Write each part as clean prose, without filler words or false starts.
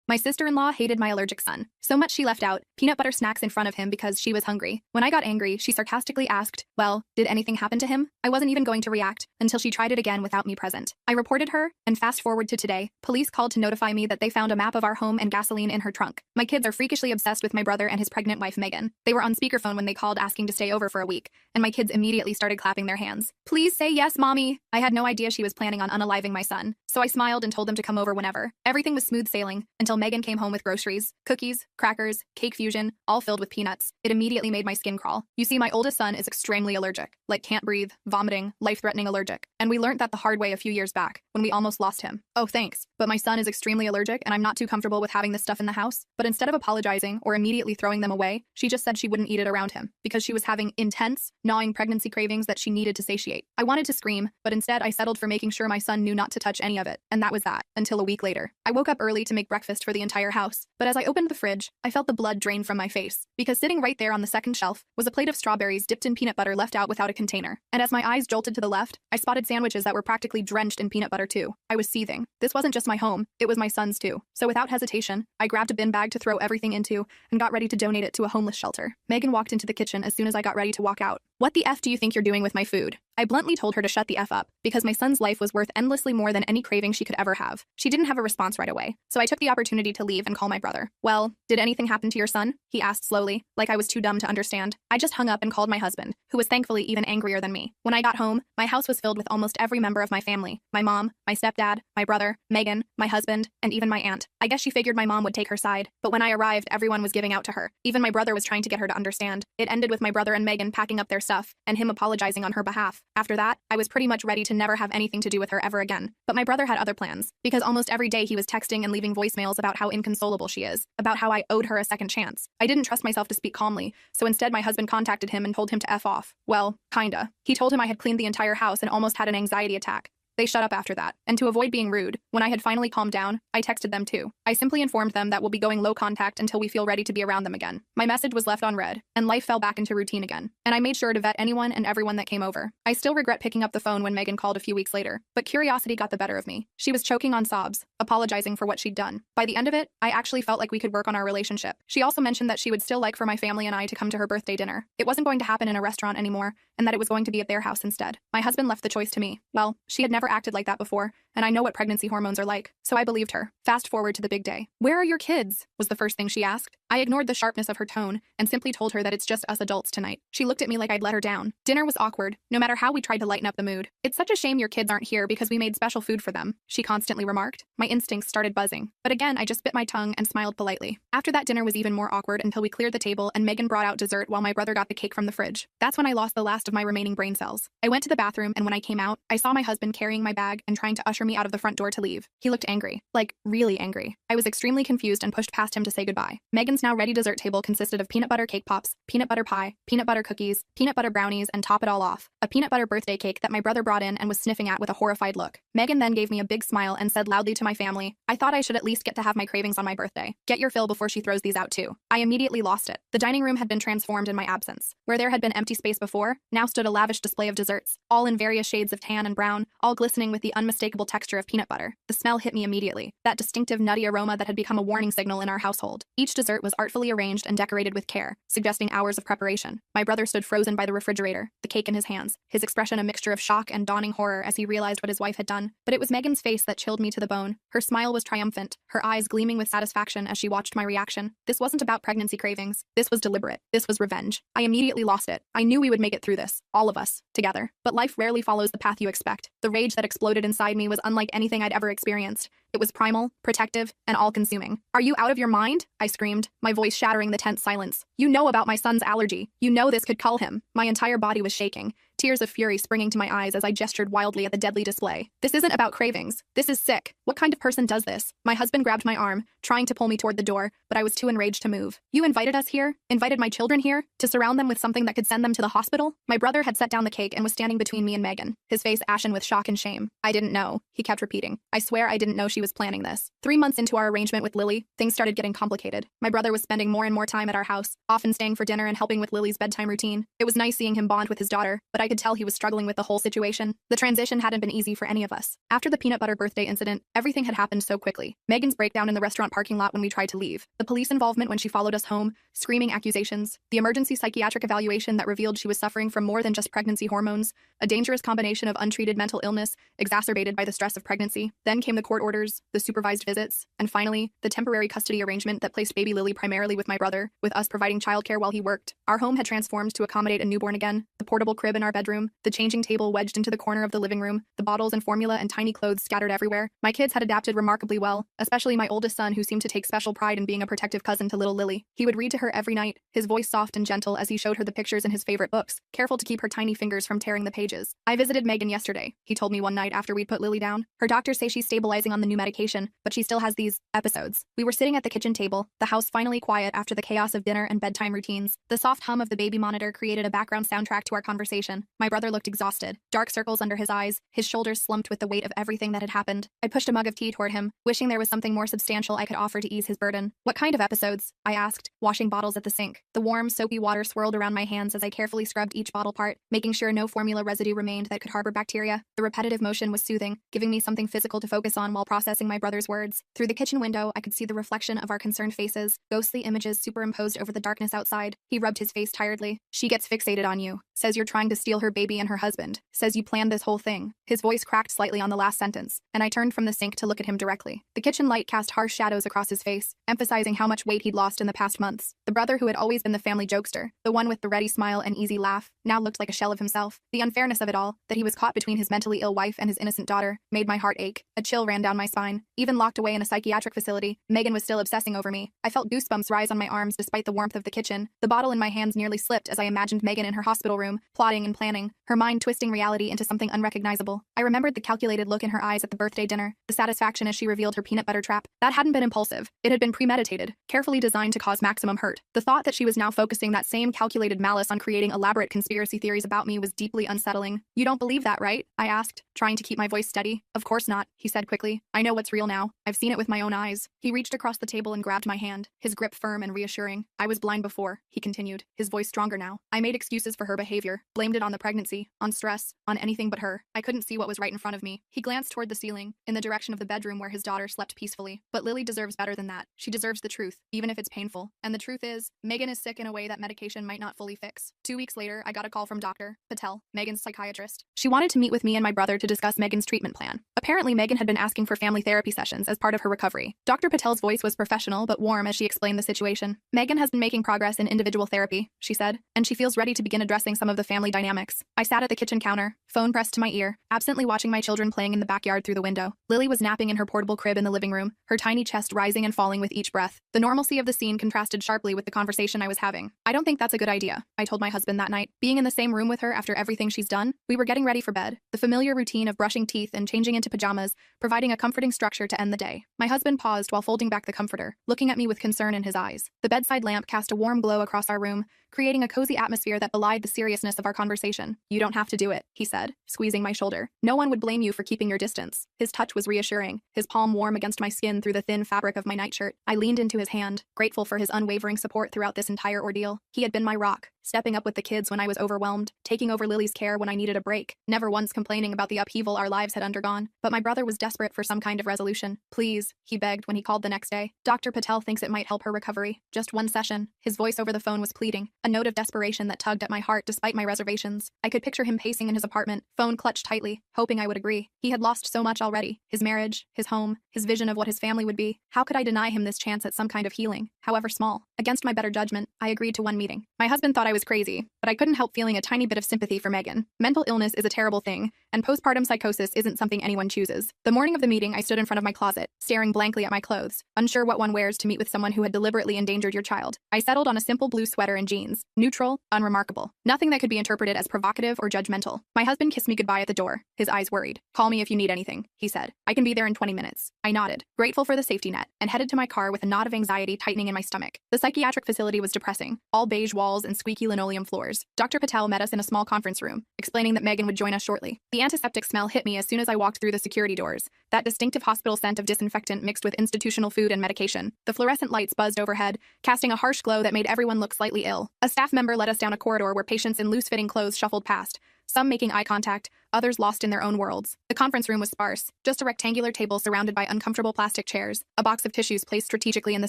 My sister-in-law hated my allergic son. So much she left out peanut butter snacks in front of him because she was hungry. When I got angry, she sarcastically asked, well, did anything happen to him? I wasn't even going to react until she tried it again without me present. I reported her, and fast forward to today, police called to notify me that they found a map of our home and gasoline in her trunk. My kids are freakishly obsessed with my brother and his pregnant wife Megan. They were on speakerphone when they called asking to stay over for a week, and my kids immediately started clapping their hands. Please say yes, mommy. I had no idea she was planning on unaliving my son, so I smiled and told them to come over whenever. Everything was smooth sailing until Megan came home with groceries, cookies, crackers, cake fusion, all filled with peanuts. It immediately made my skin crawl. You see, my oldest son is extremely allergic, like can't breathe, vomiting, life-threatening allergic, and we learned that the hard way a few years back when we almost lost him. Oh, thanks, but my son is extremely allergic and I'm not too comfortable with having this stuff in the house. But instead of apologizing or immediately throwing them away, she just said she wouldn't eat it around him because she was having intense, gnawing pregnancy cravings that she needed to satiate. I wanted to scream, but instead I settled for making sure my son knew not to touch any of it, and that was that, until a week later. I woke up early to make breakfast for the entire house, but as I opened the fridge, I felt the blood drain from my face, because sitting right there on the second shelf was a plate of strawberries dipped in peanut butter left out without a container. And as my eyes jolted to the left, I spotted sandwiches that were practically drenched in peanut butter too. I was seething. This wasn't just my home, it was my son's too. So without hesitation, I grabbed a bin bag to throw everything into and got ready to donate it to a homeless shelter. Megan walked into the kitchen as soon as I got ready to walk out. What the F do you think you're doing with my food? I bluntly told her to shut the F up, because my son's life was worth endlessly more than any craving she could ever have. She didn't have a response right away, so I took the opportunity to leave and call my brother. Well, did anything happen to your son? He asked slowly, like I was too dumb to understand. I just hung up and called my husband, who was thankfully even angrier than me. When I got home, my house was filled with almost every member of my family. My mom, my stepdad, my brother, Megan, my husband, and even my aunt. I guess she figured my mom would take her side, but when I arrived, everyone was giving out to her. Even my brother was trying to get her to understand. It ended with my brother and Megan packing up their stuff, and him apologizing on her behalf. After that, I was pretty much ready to never have anything to do with her ever again. But my brother had other plans, because almost every day he was texting and leaving voicemails about how inconsolable she is, about how I owed her a second chance. I didn't trust myself to speak calmly, so instead my husband contacted him and told him to F off. Well, kinda. He told him I had cleaned the entire house and almost had an anxiety attack. They shut up after that, and to avoid being rude, when I had finally calmed down, I texted them too. I simply informed them that we'll be going low contact until we feel ready to be around them again. My message was left on read, and life fell back into routine again. And I made sure to vet anyone and everyone that came over. I still regret picking up the phone when Megan called a few weeks later, but curiosity got the better of me. She was choking on sobs, apologizing for what she'd done. By the end of it, I actually felt like we could work on our relationship. She also mentioned that she would still like for my family and I to come to her birthday dinner. It wasn't going to happen in a restaurant anymore, and that it was going to be at their house instead. My husband left the choice to me. Well, she had never acted like that before, and I know what pregnancy hormones are like, so I believed her. Fast forward to the big day. Where are your kids? Was the first thing she asked. I ignored the sharpness of her tone and simply told her that it's just us adults tonight. She looked at me like I'd let her down. Dinner was awkward, no matter how we tried to lighten up the mood. It's such a shame your kids aren't here because we made special food for them, she constantly remarked. My instincts started buzzing, but again I just bit my tongue and smiled politely. After that, dinner was even more awkward until we cleared the table and Megan brought out dessert while my brother got the cake from the fridge. That's when I lost the last of my remaining brain cells. I went to the bathroom, and when I came out, I saw my husband carrying my bag and trying to usher me out of the front door to leave. He looked angry, like really angry. I was extremely confused and pushed past him to say goodbye. Megan's now ready dessert table consisted of peanut butter cake pops, peanut butter pie, peanut butter cookies, peanut butter brownies, and top it all off, a peanut butter birthday cake that my brother brought in and was sniffing at with a horrified look. Megan then gave me a big smile and said loudly to my family, I thought I should at least get to have my cravings on my birthday. Get your fill before she throws these out too. I immediately lost it. The dining room had been transformed in my absence. Where there had been empty space before, now stood a lavish display of desserts, all in various shades of tan and brown, all glistening with the unmistakable texture of peanut butter. The smell hit me immediately, that distinctive nutty aroma that had become a warning signal in our household. Each dessert was artfully arranged and decorated with care, suggesting hours of preparation. My brother stood frozen by the refrigerator, the cake in his hands, his expression a mixture of shock and dawning horror as he realized what his wife had done. But it was Megan's face that chilled me to the bone. Her smile was triumphant, her eyes gleaming with satisfaction as she watched my reaction. This wasn't about pregnancy cravings. This was deliberate. This was revenge. I immediately lost it. I knew we would make it through this, all of us, together. But life rarely follows the path you expect. The rage that exploded inside me was unlike anything I'd ever experienced. It was primal, protective, and all-consuming. Are you out of your mind? I screamed, my voice shattering the tense silence. You know about my son's allergy. You know this could kill him. My entire body was shaking, tears of fury springing to my eyes as I gestured wildly at the deadly display. This isn't about cravings. This is sick. What kind of person does this? My husband grabbed my arm, trying to pull me toward the door, but I was too enraged to move. You invited us here? Invited my children here? To surround them with something that could send them to the hospital? My brother had set down the cake and was standing between me and Megan, his face ashen with shock and shame. I didn't know, he kept repeating. I swear I didn't know she was was planning this. 3 months into our arrangement with Lily, things started getting complicated. My brother was spending more and more time at our house, often staying for dinner and helping with Lily's bedtime routine. It was nice seeing him bond with his daughter, but I could tell he was struggling with the whole situation. The transition hadn't been easy for any of us. After the peanut butter birthday incident, everything had happened so quickly. Megan's breakdown in the restaurant parking lot when we tried to leave, the police involvement when she followed us home, screaming accusations, the emergency psychiatric evaluation that revealed she was suffering from more than just pregnancy hormones, a dangerous combination of untreated mental illness exacerbated by the stress of pregnancy. Then came the court orders, the supervised visits, and finally, the temporary custody arrangement that placed baby Lily primarily with my brother, with us providing childcare while he worked. Our home had transformed to accommodate a newborn again, the portable crib in our bedroom, the changing table wedged into the corner of the living room, the bottles and formula and tiny clothes scattered everywhere. My kids had adapted remarkably well, especially my oldest son, who seemed to take special pride in being a protective cousin to little Lily. He would read to her every night, his voice soft and gentle as he showed her the pictures in his favorite books, careful to keep her tiny fingers from tearing the pages. I visited Megan yesterday, he told me one night after we'd put Lily down. Her doctors say she's stabilizing on the new medication, but she still has these episodes. We were sitting at the kitchen table, the house finally quiet after the chaos of dinner and bedtime routines. The soft hum of the baby monitor created a background soundtrack to our conversation. My brother looked exhausted, dark circles under his eyes, his shoulders slumped with the weight of everything that had happened. I pushed a mug of tea toward him, wishing there was something more substantial I could offer to ease his burden. What kind of episodes? I asked, washing bottles at the sink. The warm, soapy water swirled around my hands as I carefully scrubbed each bottle part, making sure no formula residue remained that could harbor bacteria. The repetitive motion was soothing, giving me something physical to focus on while processing my brother's words. Through the kitchen window, I could see the reflection of our concerned faces, ghostly images superimposed over the darkness outside. He rubbed his face tiredly. She gets fixated on you. Says you're trying to steal her baby and her husband. Says you planned this whole thing. His voice cracked slightly on the last sentence, and I turned from the sink to look at him directly. The kitchen light cast harsh shadows across his face, emphasizing how much weight he'd lost in the past months. The brother who had always been the family jokester, the one with the ready smile and easy laugh, now looked like a shell of himself. The unfairness of it all, that he was caught between his mentally ill wife and his innocent daughter, made my heart ache. A chill ran down my spine. Even locked away in a psychiatric facility, Megan was still obsessing over me. I felt goosebumps rise on my arms despite the warmth of the kitchen. The bottle in my hands nearly slipped as I imagined Megan in her hospital room, plotting and planning, her mind twisting reality into something unrecognizable. I remembered the calculated look in her eyes at the birthday dinner, the satisfaction as she revealed her peanut butter trap. That hadn't been impulsive. It had been premeditated, carefully designed to cause maximum hurt. The thought that she was now focusing that same calculated malice on creating elaborate conspiracy theories about me was deeply unsettling. You don't believe that, right? I asked, trying to keep my voice steady. Of course not, he said quickly. I know what's real now. I've seen it with my own eyes. He reached across the table and grabbed my hand, his grip firm and reassuring. I was blind before, he continued, his voice stronger now. I made excuses for her behavior, blamed it on the pregnancy, on stress, on anything but her. I couldn't see what was right in front of me. He glanced toward the ceiling, in the direction of the bedroom where his daughter slept peacefully. But Lily deserves better than that. She deserves the truth, even if it's painful. And the truth is, Megan is sick in a way that medication might not fully fix. 2 weeks later, I got a call from Dr. Patel, Megan's psychiatrist. She wanted to meet with me and my brother to discuss Megan's treatment plan. Apparently, Megan had been asking for family therapy sessions as part of her recovery. Dr. Patel's voice was professional but warm as she explained the situation. Megan has been making progress in individual therapy, she said, and she feels ready to begin addressing some of the family dynamics. I sat at the kitchen counter, phone pressed to my ear, absently watching my children playing in the backyard through the window. Lily was napping in her portable crib in the living room, her tiny chest rising and falling with each breath. The normalcy of the scene contrasted sharply with the conversation I was having. I don't think that's a good idea, I told my husband that night. Being in the same room with her after everything she's done, we were getting ready for bed. The familiar routine of brushing teeth and changing into pajamas, providing a comforting structure to end the day. My husband paused while folding back the comforter, looking at me with concern in his eyes. The bedside lamp cast a warm glow across our room, creating a cozy atmosphere that belied the seriousness of our conversation. You don't have to do it, he said, squeezing my shoulder. No one would blame you for keeping your distance. His touch was reassuring, his palm warm against my skin through the thin fabric of my nightshirt. I leaned into his hand, grateful for his unwavering support throughout this entire ordeal. He had been my rock, stepping up with the kids when I was overwhelmed, taking over Lily's care when I needed a break, never once complaining about the upheaval our lives had undergone. But my brother was desperate for some kind of resolution. Please, he begged when he called the next day. Dr. Patel thinks it might help her recovery. Just one session. His voice over the phone was pleading, a note of desperation that tugged at my heart despite my reservations. I could picture him pacing in his apartment, phone clutched tightly, hoping I would agree. He had lost so much already. His marriage, his home, his vision of what his family would be. How could I deny him this chance at some kind of healing, however small? Against my better judgment, I agreed to one meeting. My husband thought I was crazy, but I couldn't help feeling a tiny bit of sympathy for Megan. Mental illness is a terrible thing, and postpartum psychosis isn't something anyone chooses. The morning of the meeting, I stood in front of my closet, staring blankly at my clothes, unsure what one wears to meet with someone who had deliberately endangered your child. I settled on a simple blue sweater and jeans. means. Neutral, unremarkable. Nothing that could be interpreted as provocative or judgmental. My husband kissed me goodbye at the door, his eyes worried. "Call me if you need anything," he said. "I can be there in 20 minutes. I nodded, grateful for the safety net, and headed to my car with a knot of anxiety tightening in my stomach. The psychiatric facility was depressing, all beige walls and squeaky linoleum floors. Dr. Patel met us in a small conference room, explaining that Megan would join us shortly. The antiseptic smell hit me as soon as I walked through the security doors, that distinctive hospital scent of disinfectant mixed with institutional food and medication. The fluorescent lights buzzed overhead, casting a harsh glow that made everyone look slightly ill. A staff member led us down a corridor where patients in loose-fitting clothes shuffled past, some making eye contact, others lost in their own worlds. The conference room was sparse, just a rectangular table surrounded by uncomfortable plastic chairs, a box of tissues placed strategically in the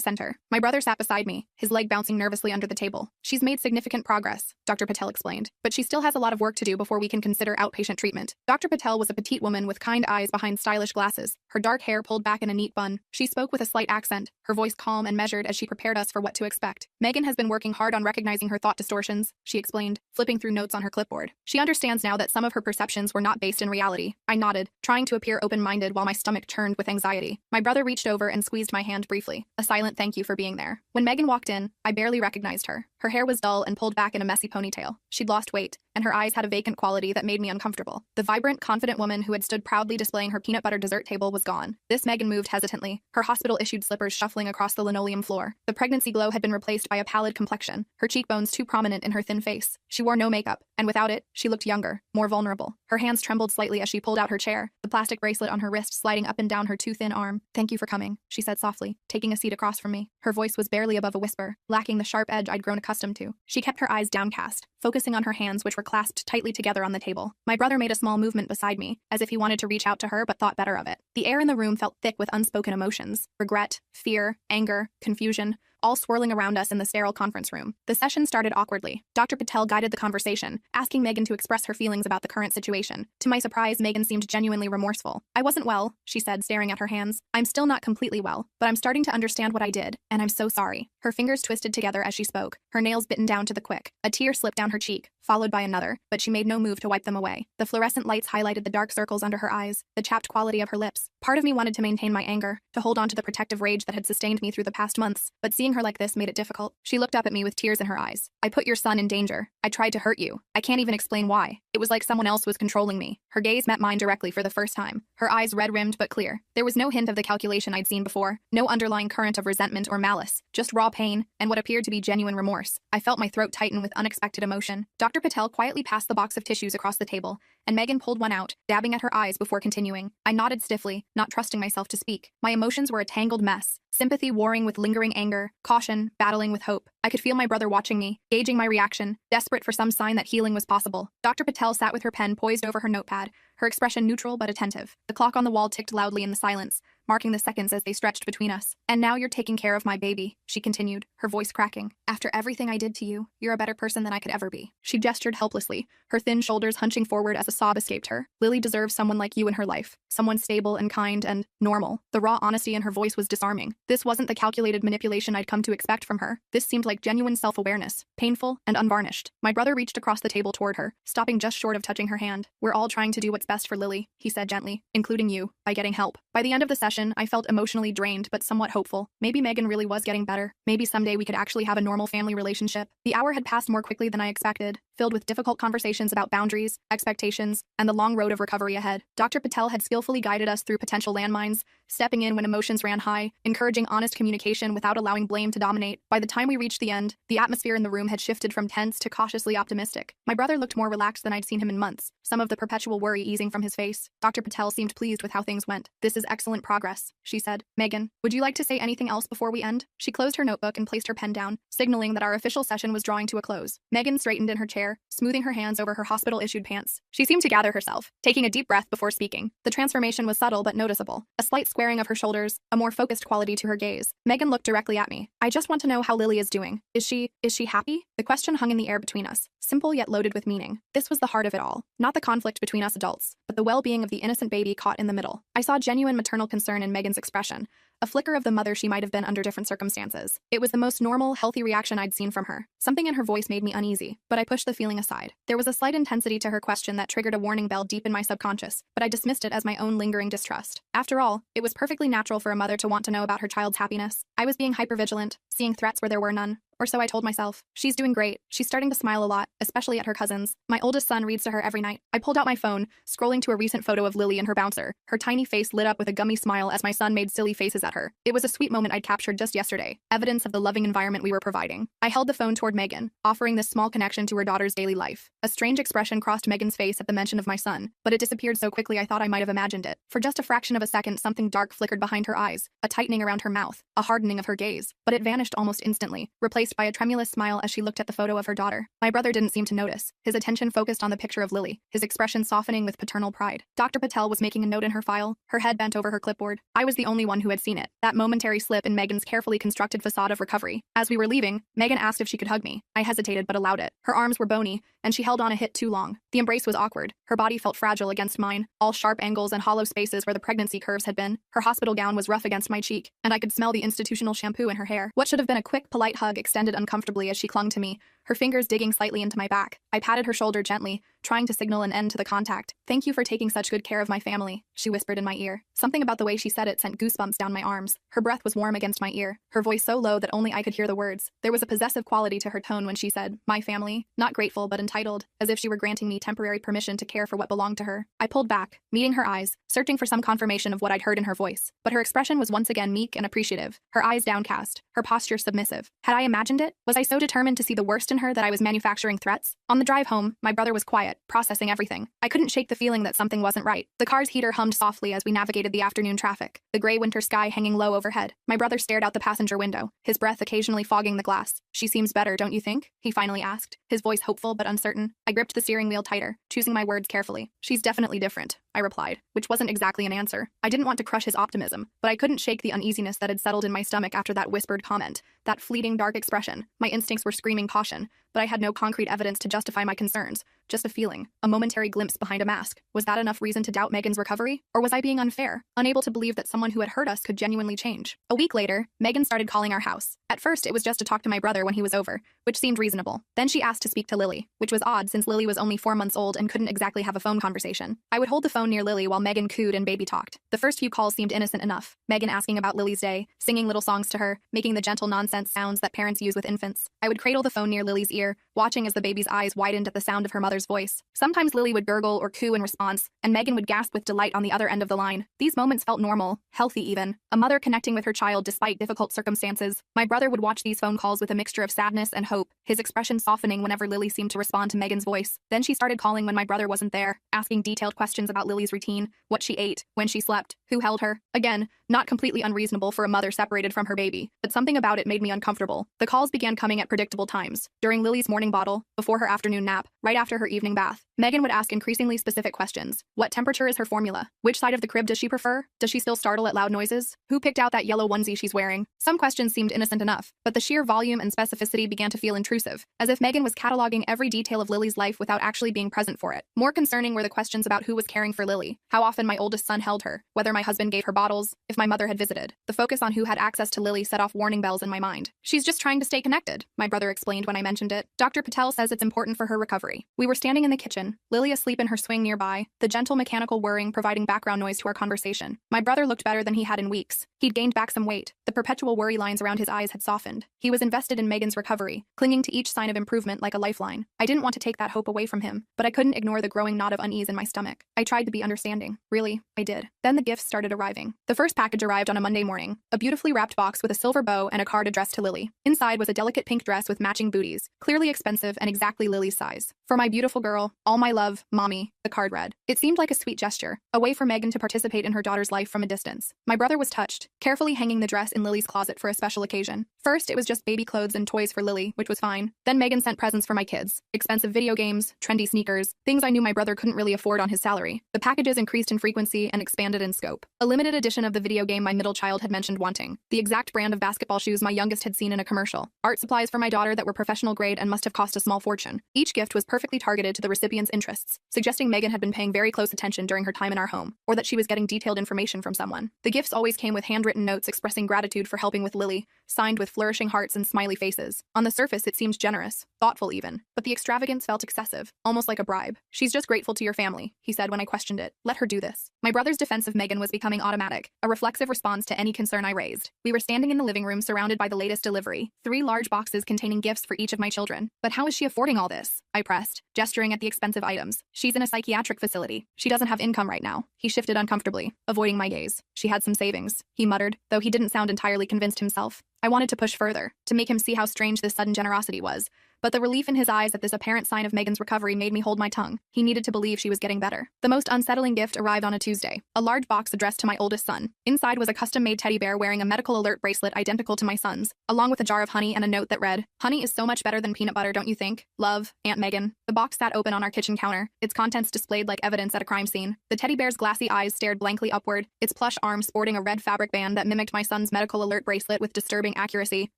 center. My brother sat beside me, his leg bouncing nervously under the table. "She's made significant progress," Dr. Patel explained, "but she still has a lot of work to do before we can consider outpatient treatment." Dr. Patel was a petite woman with kind eyes behind stylish glasses, her dark hair pulled back in a neat bun. She spoke with a slight accent, her voice calm and measured as she prepared us for what to expect. "Megan has been working hard on recognizing her thought distortions," she explained, flipping through notes on her clipboard. "She understands now that some of her perceptions were not based in reality." I nodded, trying to appear open-minded while my stomach churned with anxiety. My brother reached over and squeezed my hand briefly, a silent thank you for being there. When Megan walked in, I barely recognized her. Her hair was dull and pulled back in a messy ponytail. She'd lost weight, and her eyes had a vacant quality that made me uncomfortable. The vibrant, confident woman who had stood proudly displaying her peanut butter dessert table was gone. This Megan moved hesitantly, her hospital-issued slippers shuffling across the linoleum floor. The pregnancy glow had been replaced by a pallid complexion, her cheekbones too prominent in her thin face. She wore no makeup, and without it, she looked younger, more vulnerable. Her hands trembled slightly as she pulled out her chair, the plastic bracelet on her wrist sliding up and down her too thin arm. "Thank you for coming," she said softly, taking a seat across from me. Her voice was barely above a whisper, lacking the sharp edge I'd grown accustomed to. She kept her eyes downcast, focusing on her hands which were clasped tightly together on the table. My brother made a small movement beside me, as if he wanted to reach out to her but thought better of it. The air in the room felt thick with unspoken emotions, regret, fear, anger, confusion, all swirling around us in the sterile conference room. The session started awkwardly. Dr. Patel guided the conversation, asking Megan to express her feelings about the current situation. To my surprise, Megan seemed genuinely remorseful. "I wasn't well," she said, staring at her hands. "I'm still not completely well, but I'm starting to understand what I did, and I'm so sorry." Her fingers twisted together as she spoke, her nails bitten down to the quick. A tear slipped down her cheek, followed by another, but she made no move to wipe them away. The fluorescent lights highlighted the dark circles under her eyes, the chapped quality of her lips. Part of me wanted to maintain my anger, to hold on to the protective rage that had sustained me through the past months, but seeing her like this made it difficult. She looked up at me with tears in her eyes. "I put your son in danger. I tried to hurt you. I can't even explain why. It was like someone else was controlling me." Her gaze met mine directly for the first time, her eyes red-rimmed but clear. There was no hint of the calculation I'd seen before, no underlying current of resentment or malice, just raw pain and what appeared to be genuine remorse. I felt my throat tighten with unexpected emotion. Dr. Patel quietly passed the box of tissues across the table, and Megan pulled one out, dabbing at her eyes before continuing. I nodded stiffly, not trusting myself to speak. My emotions were a tangled mess, sympathy warring with lingering anger, caution battling with hope. I could feel my brother watching me, gauging my reaction, desperate for some sign that healing was possible. Dr. Patel sat with her pen poised over her notepad, her expression neutral but attentive. The clock on the wall ticked loudly in the silence, marking the seconds as they stretched between us. "And now you're taking care of my baby," she continued, her voice cracking. "After everything I did to you, you're a better person than I could ever be." She gestured helplessly, her thin shoulders hunching forward as a sob escaped her. "Lily deserves someone like you in her life, someone stable and kind and normal." The raw honesty in her voice was disarming. This wasn't the calculated manipulation I'd come to expect from her. This seemed like genuine self-awareness, painful and unvarnished. My brother reached across the table toward her, stopping just short of touching her hand. "We're all trying to do what's best for Lily," he said gently, "including you, by getting help." By the end of the session, I felt emotionally drained but somewhat hopeful. Maybe Megan really was getting better. Maybe someday we could actually have a normal family relationship. The hour had passed more quickly than I expected, filled with difficult conversations about boundaries, expectations, and the long road of recovery ahead. Dr. Patel had skillfully guided us through potential landmines, stepping in when emotions ran high, encouraging honest communication without allowing blame to dominate. By the time we reached the end, the atmosphere in the room had shifted from tense to cautiously optimistic. My brother looked more relaxed than I'd seen him in months, some of the perpetual worry easing from his face. Dr. Patel seemed pleased with how things went. "This is excellent progress," she said. "Megan, would you like to say anything else before we end?" She closed her notebook and placed her pen down, signaling that our official session was drawing to a close. Megan straightened in her chair, smoothing her hands over her hospital-issued pants. She seemed to gather herself, taking a deep breath before speaking. The transformation was subtle but noticeable, a slight squaring of her shoulders, a more focused quality to her gaze. Megan looked directly at me. "I just want to know how Lily is doing. Is she happy?" The question hung in the air between us, simple yet loaded with meaning. This was the heart of it all, not the conflict between us adults, but the well-being of the innocent baby caught in the middle. I saw genuine maternal concern in Megan's expression, a flicker of the mother she might have been under different circumstances. It was the most normal, healthy reaction I'd seen from her. Something in her voice made me uneasy, but I pushed the feeling aside. There was a slight intensity to her question that triggered a warning bell deep in my subconscious, but I dismissed it as my own lingering distrust. After all, it was perfectly natural for a mother to want to know about her child's happiness. I was being hypervigilant, seeing threats where there were none. Or so I told myself. She's doing great. She's starting to smile a lot, especially at her cousins. My oldest son reads to her every night. I pulled out my phone, scrolling to a recent photo of Lily and her bouncer. Her tiny face lit up with a gummy smile as my son made silly faces at her. It was a sweet moment I'd captured just yesterday, evidence of the loving environment we were providing. I held the phone toward Megan, offering this small connection to her daughter's daily life. A strange expression crossed Megan's face at the mention of my son, but it disappeared so quickly I thought I might have imagined it. For just a fraction of a second, something dark flickered behind her eyes, a tightening around her mouth, a hardening of her gaze, but it vanished almost instantly, replaced by a tremulous smile as she looked at the photo of her daughter. My brother didn't seem to notice. His attention focused on the picture of Lily, his expression softening with paternal pride. Dr. Patel was making a note in her file, her head bent over her clipboard. I was the only one who had seen it, that momentary slip in Megan's carefully constructed facade of recovery. As we were leaving, Megan asked if she could hug me. I hesitated but allowed it. Her arms were bony, and she held on a hit too long. The embrace was awkward. Her body felt fragile against mine, all sharp angles and hollow spaces where the pregnancy curves had been. Her hospital gown was rough against my cheek, and I could smell the institutional shampoo in her hair. What should have been a quick, polite hug extended uncomfortably as she clung to me, her fingers digging slightly into my back. I patted her shoulder gently, trying to signal an end to the contact. "Thank you for taking such good care of my family," she whispered in my ear. Something about the way she said it sent goosebumps down my arms. Her breath was warm against my ear, her voice so low that only I could hear the words. There was a possessive quality to her tone when she said, "my family," not grateful but entitled, as if she were granting me temporary permission to care for what belonged to her. I pulled back, meeting her eyes, searching for some confirmation of what I'd heard in her voice. But her expression was once again meek and appreciative, her eyes downcast, her posture submissive. Had I imagined it? Was I so determined to see the worst in her that I was manufacturing threats? On the drive home, my brother was quiet, processing everything. I couldn't shake the feeling that something wasn't right. The car's heater hummed softly as we navigated the afternoon traffic, the gray winter sky hanging low overhead. My brother stared out the passenger window, his breath occasionally fogging the glass. "She seems better, don't you think?" he finally asked, his voice hopeful but uncertain. I gripped the steering wheel tighter, choosing my words carefully. "She's definitely different," I replied, which wasn't exactly an answer. I didn't want to crush his optimism, but I couldn't shake the uneasiness that had settled in my stomach after that whispered comment, that fleeting dark expression. My instincts were screaming caution, but I had no concrete evidence to justify my concerns. Just a feeling, a momentary glimpse behind a mask. Was that enough reason to doubt Megan's recovery? Or was I being unfair, unable to believe that someone who had hurt us could genuinely change? A week later, Megan started calling our house. At first, it was just to talk to my brother when he was over, which seemed reasonable. Then she asked to speak to Lily, which was odd since Lily was only 4 months old and couldn't exactly have a phone conversation. I would hold the phone near Lily while Megan cooed and baby talked. The first few calls seemed innocent enough. Megan asking about Lily's day, singing little songs to her, making the gentle nonsense sounds that parents use with infants. I would cradle the phone near Lily's ear, watching as the baby's eyes widened at the sound of her mother's voice. Sometimes Lily would gurgle or coo in response, and Megan would gasp with delight on the other end of the line. These moments felt normal, healthy even. A mother connecting with her child despite difficult circumstances. My brother would watch these phone calls with a mixture of sadness and hope, his expression softening whenever Lily seemed to respond to Megan's voice. Then she started calling when my brother wasn't there, asking detailed questions about Lily's routine, what she ate, when she slept, who held her. Again, not completely unreasonable for a mother separated from her baby, but something about it made me uncomfortable. The calls began coming at predictable times. During Lily's morning bottle, before her afternoon nap, right after her evening bath. Megan would ask increasingly specific questions. What temperature is her formula? Which side of the crib does she prefer? Does she still startle at loud noises? Who picked out that yellow onesie she's wearing? Some questions seemed innocent enough, but the sheer volume and specificity began to feel intrusive, as if Megan was cataloging every detail of Lily's life without actually being present for it. More concerning were the questions about who was caring for Lily, how often my oldest son held her, whether my husband gave her bottles, if my mother had visited. The focus on who had access to Lily set off warning bells in my mind. "She's just trying to stay connected," my brother explained when I mentioned it. "Dr. Patel says it's important for her recovery." We were standing in the kitchen, Lily asleep in her swing nearby, the gentle mechanical whirring providing background noise to our conversation. My brother looked better than he had in weeks. He'd gained back some weight. The perpetual worry lines around his eyes had softened. He was invested in Megan's recovery, clinging to each sign of improvement like a lifeline. I didn't want to take that hope away from him, but I couldn't ignore the growing knot of unease in my stomach. I tried to be understanding. Really, I did. Then the gifts started arriving. The first package arrived on a Monday morning, a beautifully wrapped box with a silver bow and a card addressed to Lily. Inside was a delicate pink dress with matching booties, clearly expensive and exactly Lily's size. "For my beautiful girl, all my love, Mommy," the card read. It seemed like a sweet gesture, a way for Megan to participate in her daughter's life from a distance. My brother was touched, carefully hanging the dress in Lily's closet for a special occasion. First, it was just baby clothes and toys for Lily, which was fine. Then Megan sent presents for my kids, expensive video games, trendy sneakers, things I knew my brother couldn't really afford on his salary. The packages increased in frequency and expanded in scope. A limited edition of the video game my middle child had mentioned wanting. The exact brand of basketball shoes my youngest had seen in a commercial. Art supplies for my daughter that were professional grade and must have cost a small fortune. Each gift was perfectly targeted to the recipient's interests, suggesting Megan had been paying very close attention during her time in our home, or that she was getting detailed information from someone. The gifts always came with handwritten notes expressing gratitude for helping with Lily, signed with flourishing hearts and smiley faces. On the surface, it seemed generous, thoughtful even, but the extravagance felt excessive, almost like a bribe. "She's just grateful to your family," he said when I questioned it. "Let her do this." My brother's defense of Megan was becoming automatic, a reflexive response to any concern I raised. We were standing in the living room surrounded by the latest delivery, 3 large boxes containing gifts for each of my children. "But how is she affording all this?" I pressed, gesturing at the expensive items. "She's in a psychiatric facility. She doesn't have income right now." He shifted uncomfortably, avoiding my gaze. "She had some savings," he muttered, though he didn't sound entirely convinced himself. I wanted to push further, to make him see how strange this sudden generosity was, but the relief in his eyes at this apparent sign of Megan's recovery made me hold my tongue. He needed to believe she was getting better. The most unsettling gift arrived on a Tuesday, a large box addressed to my oldest son. Inside was a custom-made teddy bear wearing a medical alert bracelet identical to my son's, along with a jar of honey and a note that read, "Honey is so much better than peanut butter, don't you think? Love, Aunt Megan." The box sat open on our kitchen counter, its contents displayed like evidence at a crime scene. The teddy bear's glassy eyes stared blankly upward, its plush arm sporting a red fabric band that mimicked my son's medical alert bracelet with disturbing accuracy,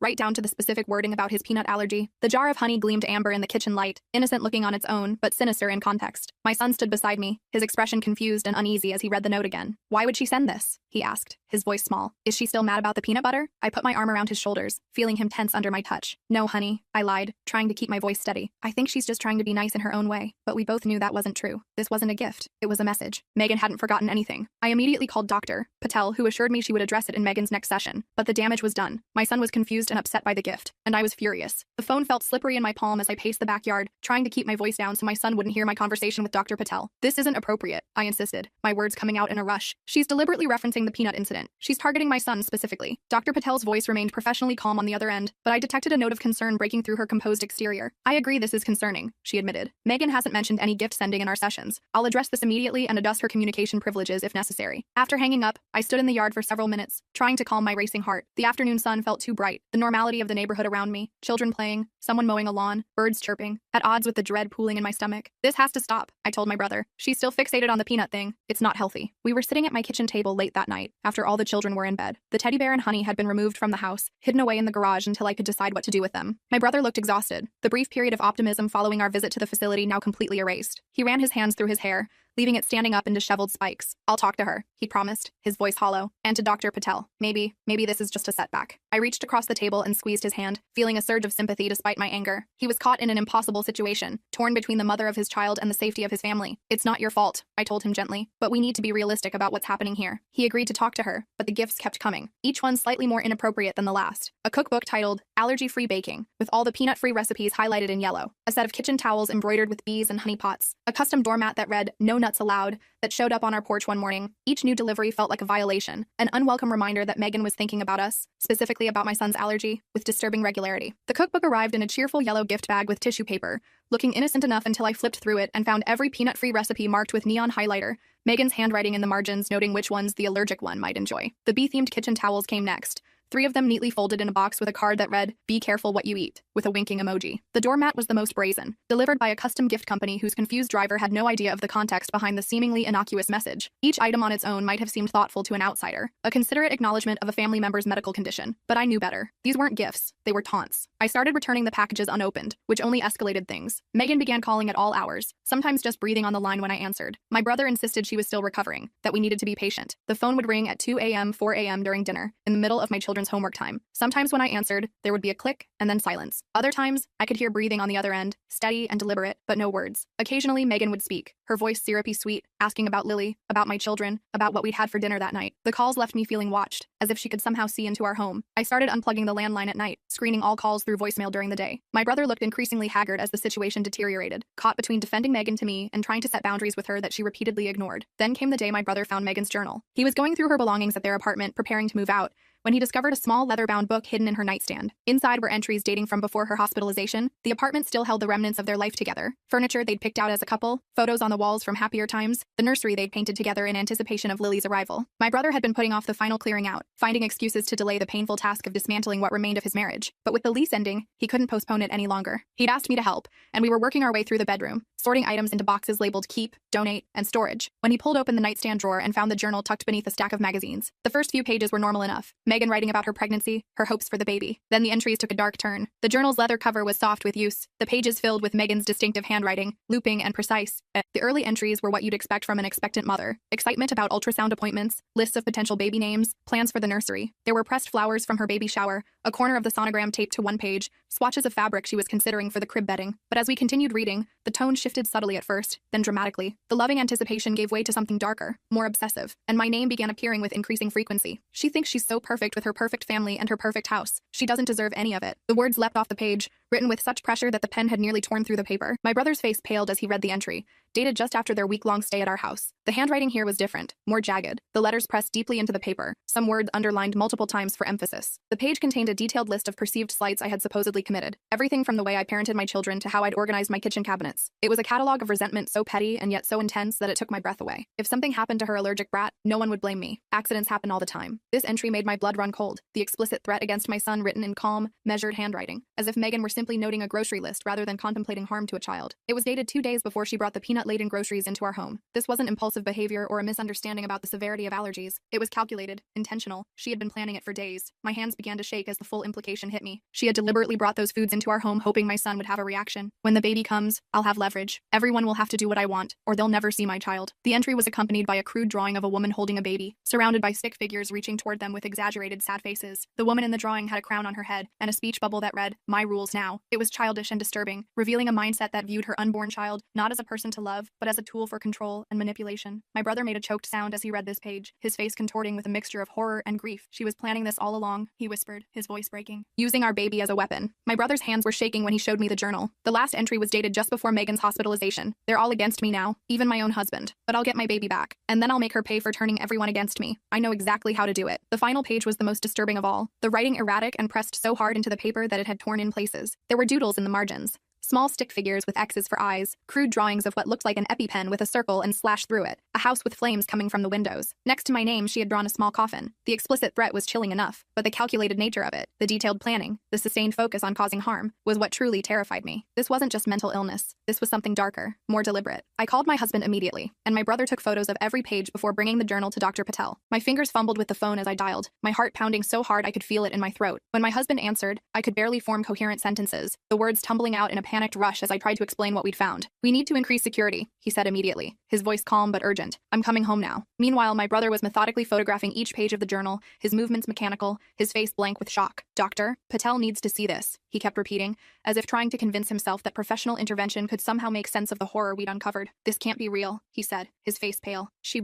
right down to the specific wording about his peanut allergy. The jar of honey gleamed amber in the kitchen light, innocent looking on its own, but sinister in context. My son stood beside me, his expression confused and uneasy as he read the note again. "Why would she send this?" he asked, his voice small. "Is she still mad about the peanut butter?" I put my arm around his shoulders, feeling him tense under my touch. "No, honey," I lied, trying to keep my voice steady. "I think she's just trying to be nice in her own way." But we both knew that wasn't true. This wasn't a gift. It was a message. Megan hadn't forgotten anything. I immediately called Dr. Patel, who assured me she would address it in Megan's next session. But the damage was done. My son was confused and upset by the gift, and I was furious. The phone felt slippery in my palm as I paced the backyard, trying to keep my voice down so my son wouldn't hear my conversation with Dr. Patel. "This isn't appropriate," I insisted, my words coming out in a rush. "She's deliberately referencing the peanut incident. She's targeting my son specifically." Dr. Patel's voice remained professionally calm on the other end, but I detected a note of concern breaking through her composed exterior. "I agree this is concerning," she admitted. "Megan hasn't mentioned any gift sending in our sessions. I'll address this immediately and adjust her communication privileges if necessary." After hanging up, I stood in the yard for several minutes, trying to calm my racing heart. The afternoon sun felt too bright, the normality of the neighborhood around me, children playing, someone mowing a lawn, birds chirping, at odds with the dread pooling in my stomach. "This has to stop," I told my brother. "She's still fixated on the peanut thing. It's not healthy." We were sitting at my kitchen table late that night, after all the children were in bed. The teddy bear and honey had been removed from the house, hidden away in the garage until I could decide what to do with them. My brother looked exhausted, the brief period of optimism following our visit to the facility now completely erased. He ran his hands through his hair, leaving it standing up in disheveled spikes. "I'll talk to her," he promised, his voice hollow, "and to Dr. Patel. Maybe this is just a setback." I reached across the table and squeezed his hand, feeling a surge of sympathy despite my anger. He was caught in an impossible situation, torn between the mother of his child and the safety of his family. "It's not your fault," I told him gently, "but we need to be realistic about what's happening here." He agreed to talk to her, but the gifts kept coming, each one slightly more inappropriate than the last. A cookbook titled Allergy-Free Baking, with all the peanut-free recipes highlighted in yellow. A set of kitchen towels embroidered with bees and honey pots. A custom doormat that read, "No nuts allowed," that showed up on our porch one morning. Each new delivery felt like a violation, an unwelcome reminder that Megan was thinking about us, specifically about my son's allergy, with disturbing regularity. The cookbook arrived in a cheerful yellow gift bag with tissue paper, looking innocent enough until I flipped through it and found every peanut-free recipe marked with neon highlighter, Megan's handwriting in the margins noting which ones the allergic one might enjoy. The bee-themed kitchen towels came next, 3 of them neatly folded in a box with a card that read, "Be careful what you eat," with a winking emoji. The doormat was the most brazen, delivered by a custom gift company whose confused driver had no idea of the context behind the seemingly innocuous message. Each item on its own might have seemed thoughtful to an outsider, a considerate acknowledgement of a family member's medical condition. But I knew better. These weren't gifts, they were taunts. I started returning the packages unopened, which only escalated things. Megan began calling at all hours, sometimes just breathing on the line when I answered. My brother insisted she was still recovering, that we needed to be patient. The phone would ring at 2 a.m., 4 a.m. during dinner, in the middle of my children's homework time. Sometimes when I answered, there would be a click and then silence. Other times, I could hear breathing on the other end, steady and deliberate, but no words. Occasionally, Megan would speak, her voice syrupy sweet, asking about Lily, about my children, about what we'd had for dinner that night. The calls left me feeling watched, as if she could somehow see into our home. I started unplugging the landline at night, screening all calls through voicemail during the day. My brother looked increasingly haggard as the situation deteriorated, caught between defending Megan to me and trying to set boundaries with her that she repeatedly ignored. Then came the day my brother found Megan's journal. He was going through her belongings at their apartment, preparing to move out, when he discovered a small leather-bound book hidden in her nightstand. Inside were entries dating from before her hospitalization. The apartment still held the remnants of their life together. Furniture they'd picked out as a couple, photos on the walls from happier times, the nursery they'd painted together in anticipation of Lily's arrival. My brother had been putting off the final clearing out, finding excuses to delay the painful task of dismantling what remained of his marriage. But with the lease ending, he couldn't postpone it any longer. He'd asked me to help, and we were working our way through the bedroom, sorting items into boxes labeled keep, donate, and storage, when he pulled open the nightstand drawer and found the journal tucked beneath a stack of magazines. The first few pages were normal enough. Megan writing about her pregnancy, her hopes for the baby. Then the entries took a dark turn. The journal's leather cover was soft with use, the pages filled with Megan's distinctive handwriting, looping and precise. The early entries were what you'd expect from an expectant mother. Excitement about ultrasound appointments, lists of potential baby names, plans for the nursery. There were pressed flowers from her baby shower, a corner of the sonogram taped to one page, swatches of fabric she was considering for the crib bedding. But as we continued reading, the tone shifted subtly at first, then dramatically. The loving anticipation gave way to something darker, more obsessive, and my name began appearing with increasing frequency. She thinks she's so perfect with her perfect family and her perfect house. She doesn't deserve any of it. The words leapt off the page, written with such pressure that the pen had nearly torn through the paper. My brother's face paled as he read the entry, dated just after their week-long stay at our house. The handwriting here was different, more jagged, the letters pressed deeply into the paper, some words underlined multiple times for emphasis. The page contained a detailed list of perceived slights I had supposedly committed, everything from the way I parented my children to how I'd organized my kitchen cabinets. It was a catalog of resentment so petty and yet so intense that it took my breath away. If something happened to her allergic brat, no one would blame me. Accidents happen all the time. This entry made my blood run cold, the explicit threat against my son written in calm, measured handwriting, as if Megan were simply noting a grocery list rather than contemplating harm to a child. It was dated 2 days before she brought the peanut-laden groceries into our home. This wasn't impulsive behavior or a misunderstanding about the severity of allergies. It was calculated, intentional. She had been planning it for days. My hands began to shake as the full implication hit me. She had deliberately brought those foods into our home hoping my son would have a reaction. When the baby comes, I'll have leverage. Everyone will have to do what I want, or they'll never see my child. The entry was accompanied by a crude drawing of a woman holding a baby, surrounded by stick figures reaching toward them with exaggerated sad faces. The woman in the drawing had a crown on her head and a speech bubble that read, "My rules now." It was childish and disturbing, revealing a mindset that viewed her unborn child not as a person to love, but as a tool for control and manipulation. My brother made a choked sound as he read this page, his face contorting with a mixture of horror and grief. "She was planning this all along," he whispered, his voice breaking. "Using our baby as a weapon." My brother's hands were shaking when he showed me the journal. The last entry was dated just before Megan's hospitalization. "They're all against me now, even my own husband. But I'll get my baby back, and then I'll make her pay for turning everyone against me. I know exactly how to do it." The final page was the most disturbing of all, the writing erratic and pressed so hard into the paper that it had torn in places. There were doodles in the margins. Small stick figures with X's for eyes, crude drawings of what looked like an EpiPen with a circle and slash through it, a house with flames coming from the windows. Next to my name, she had drawn a small coffin. The explicit threat was chilling enough, but the calculated nature of it, the detailed planning, the sustained focus on causing harm, was what truly terrified me. This wasn't just mental illness. This was something darker, more deliberate. I called my husband immediately, and my brother took photos of every page before bringing the journal to Dr. Patel. My fingers fumbled with the phone as I dialed, my heart pounding so hard I could feel it in my throat. When my husband answered, I could barely form coherent sentences, the words tumbling out in a panicked rush as I tried to explain what we'd found. "We need to increase security," he said immediately, his voice calm but urgent. "I'm coming home now." Meanwhile, my brother was methodically photographing each page of the journal, his movements mechanical, his face blank with shock. "Dr. Patel needs to see this," he kept repeating, as if trying to convince himself that professional intervention could somehow make sense of the horror we'd uncovered. "This can't be real," he said, his face pale. She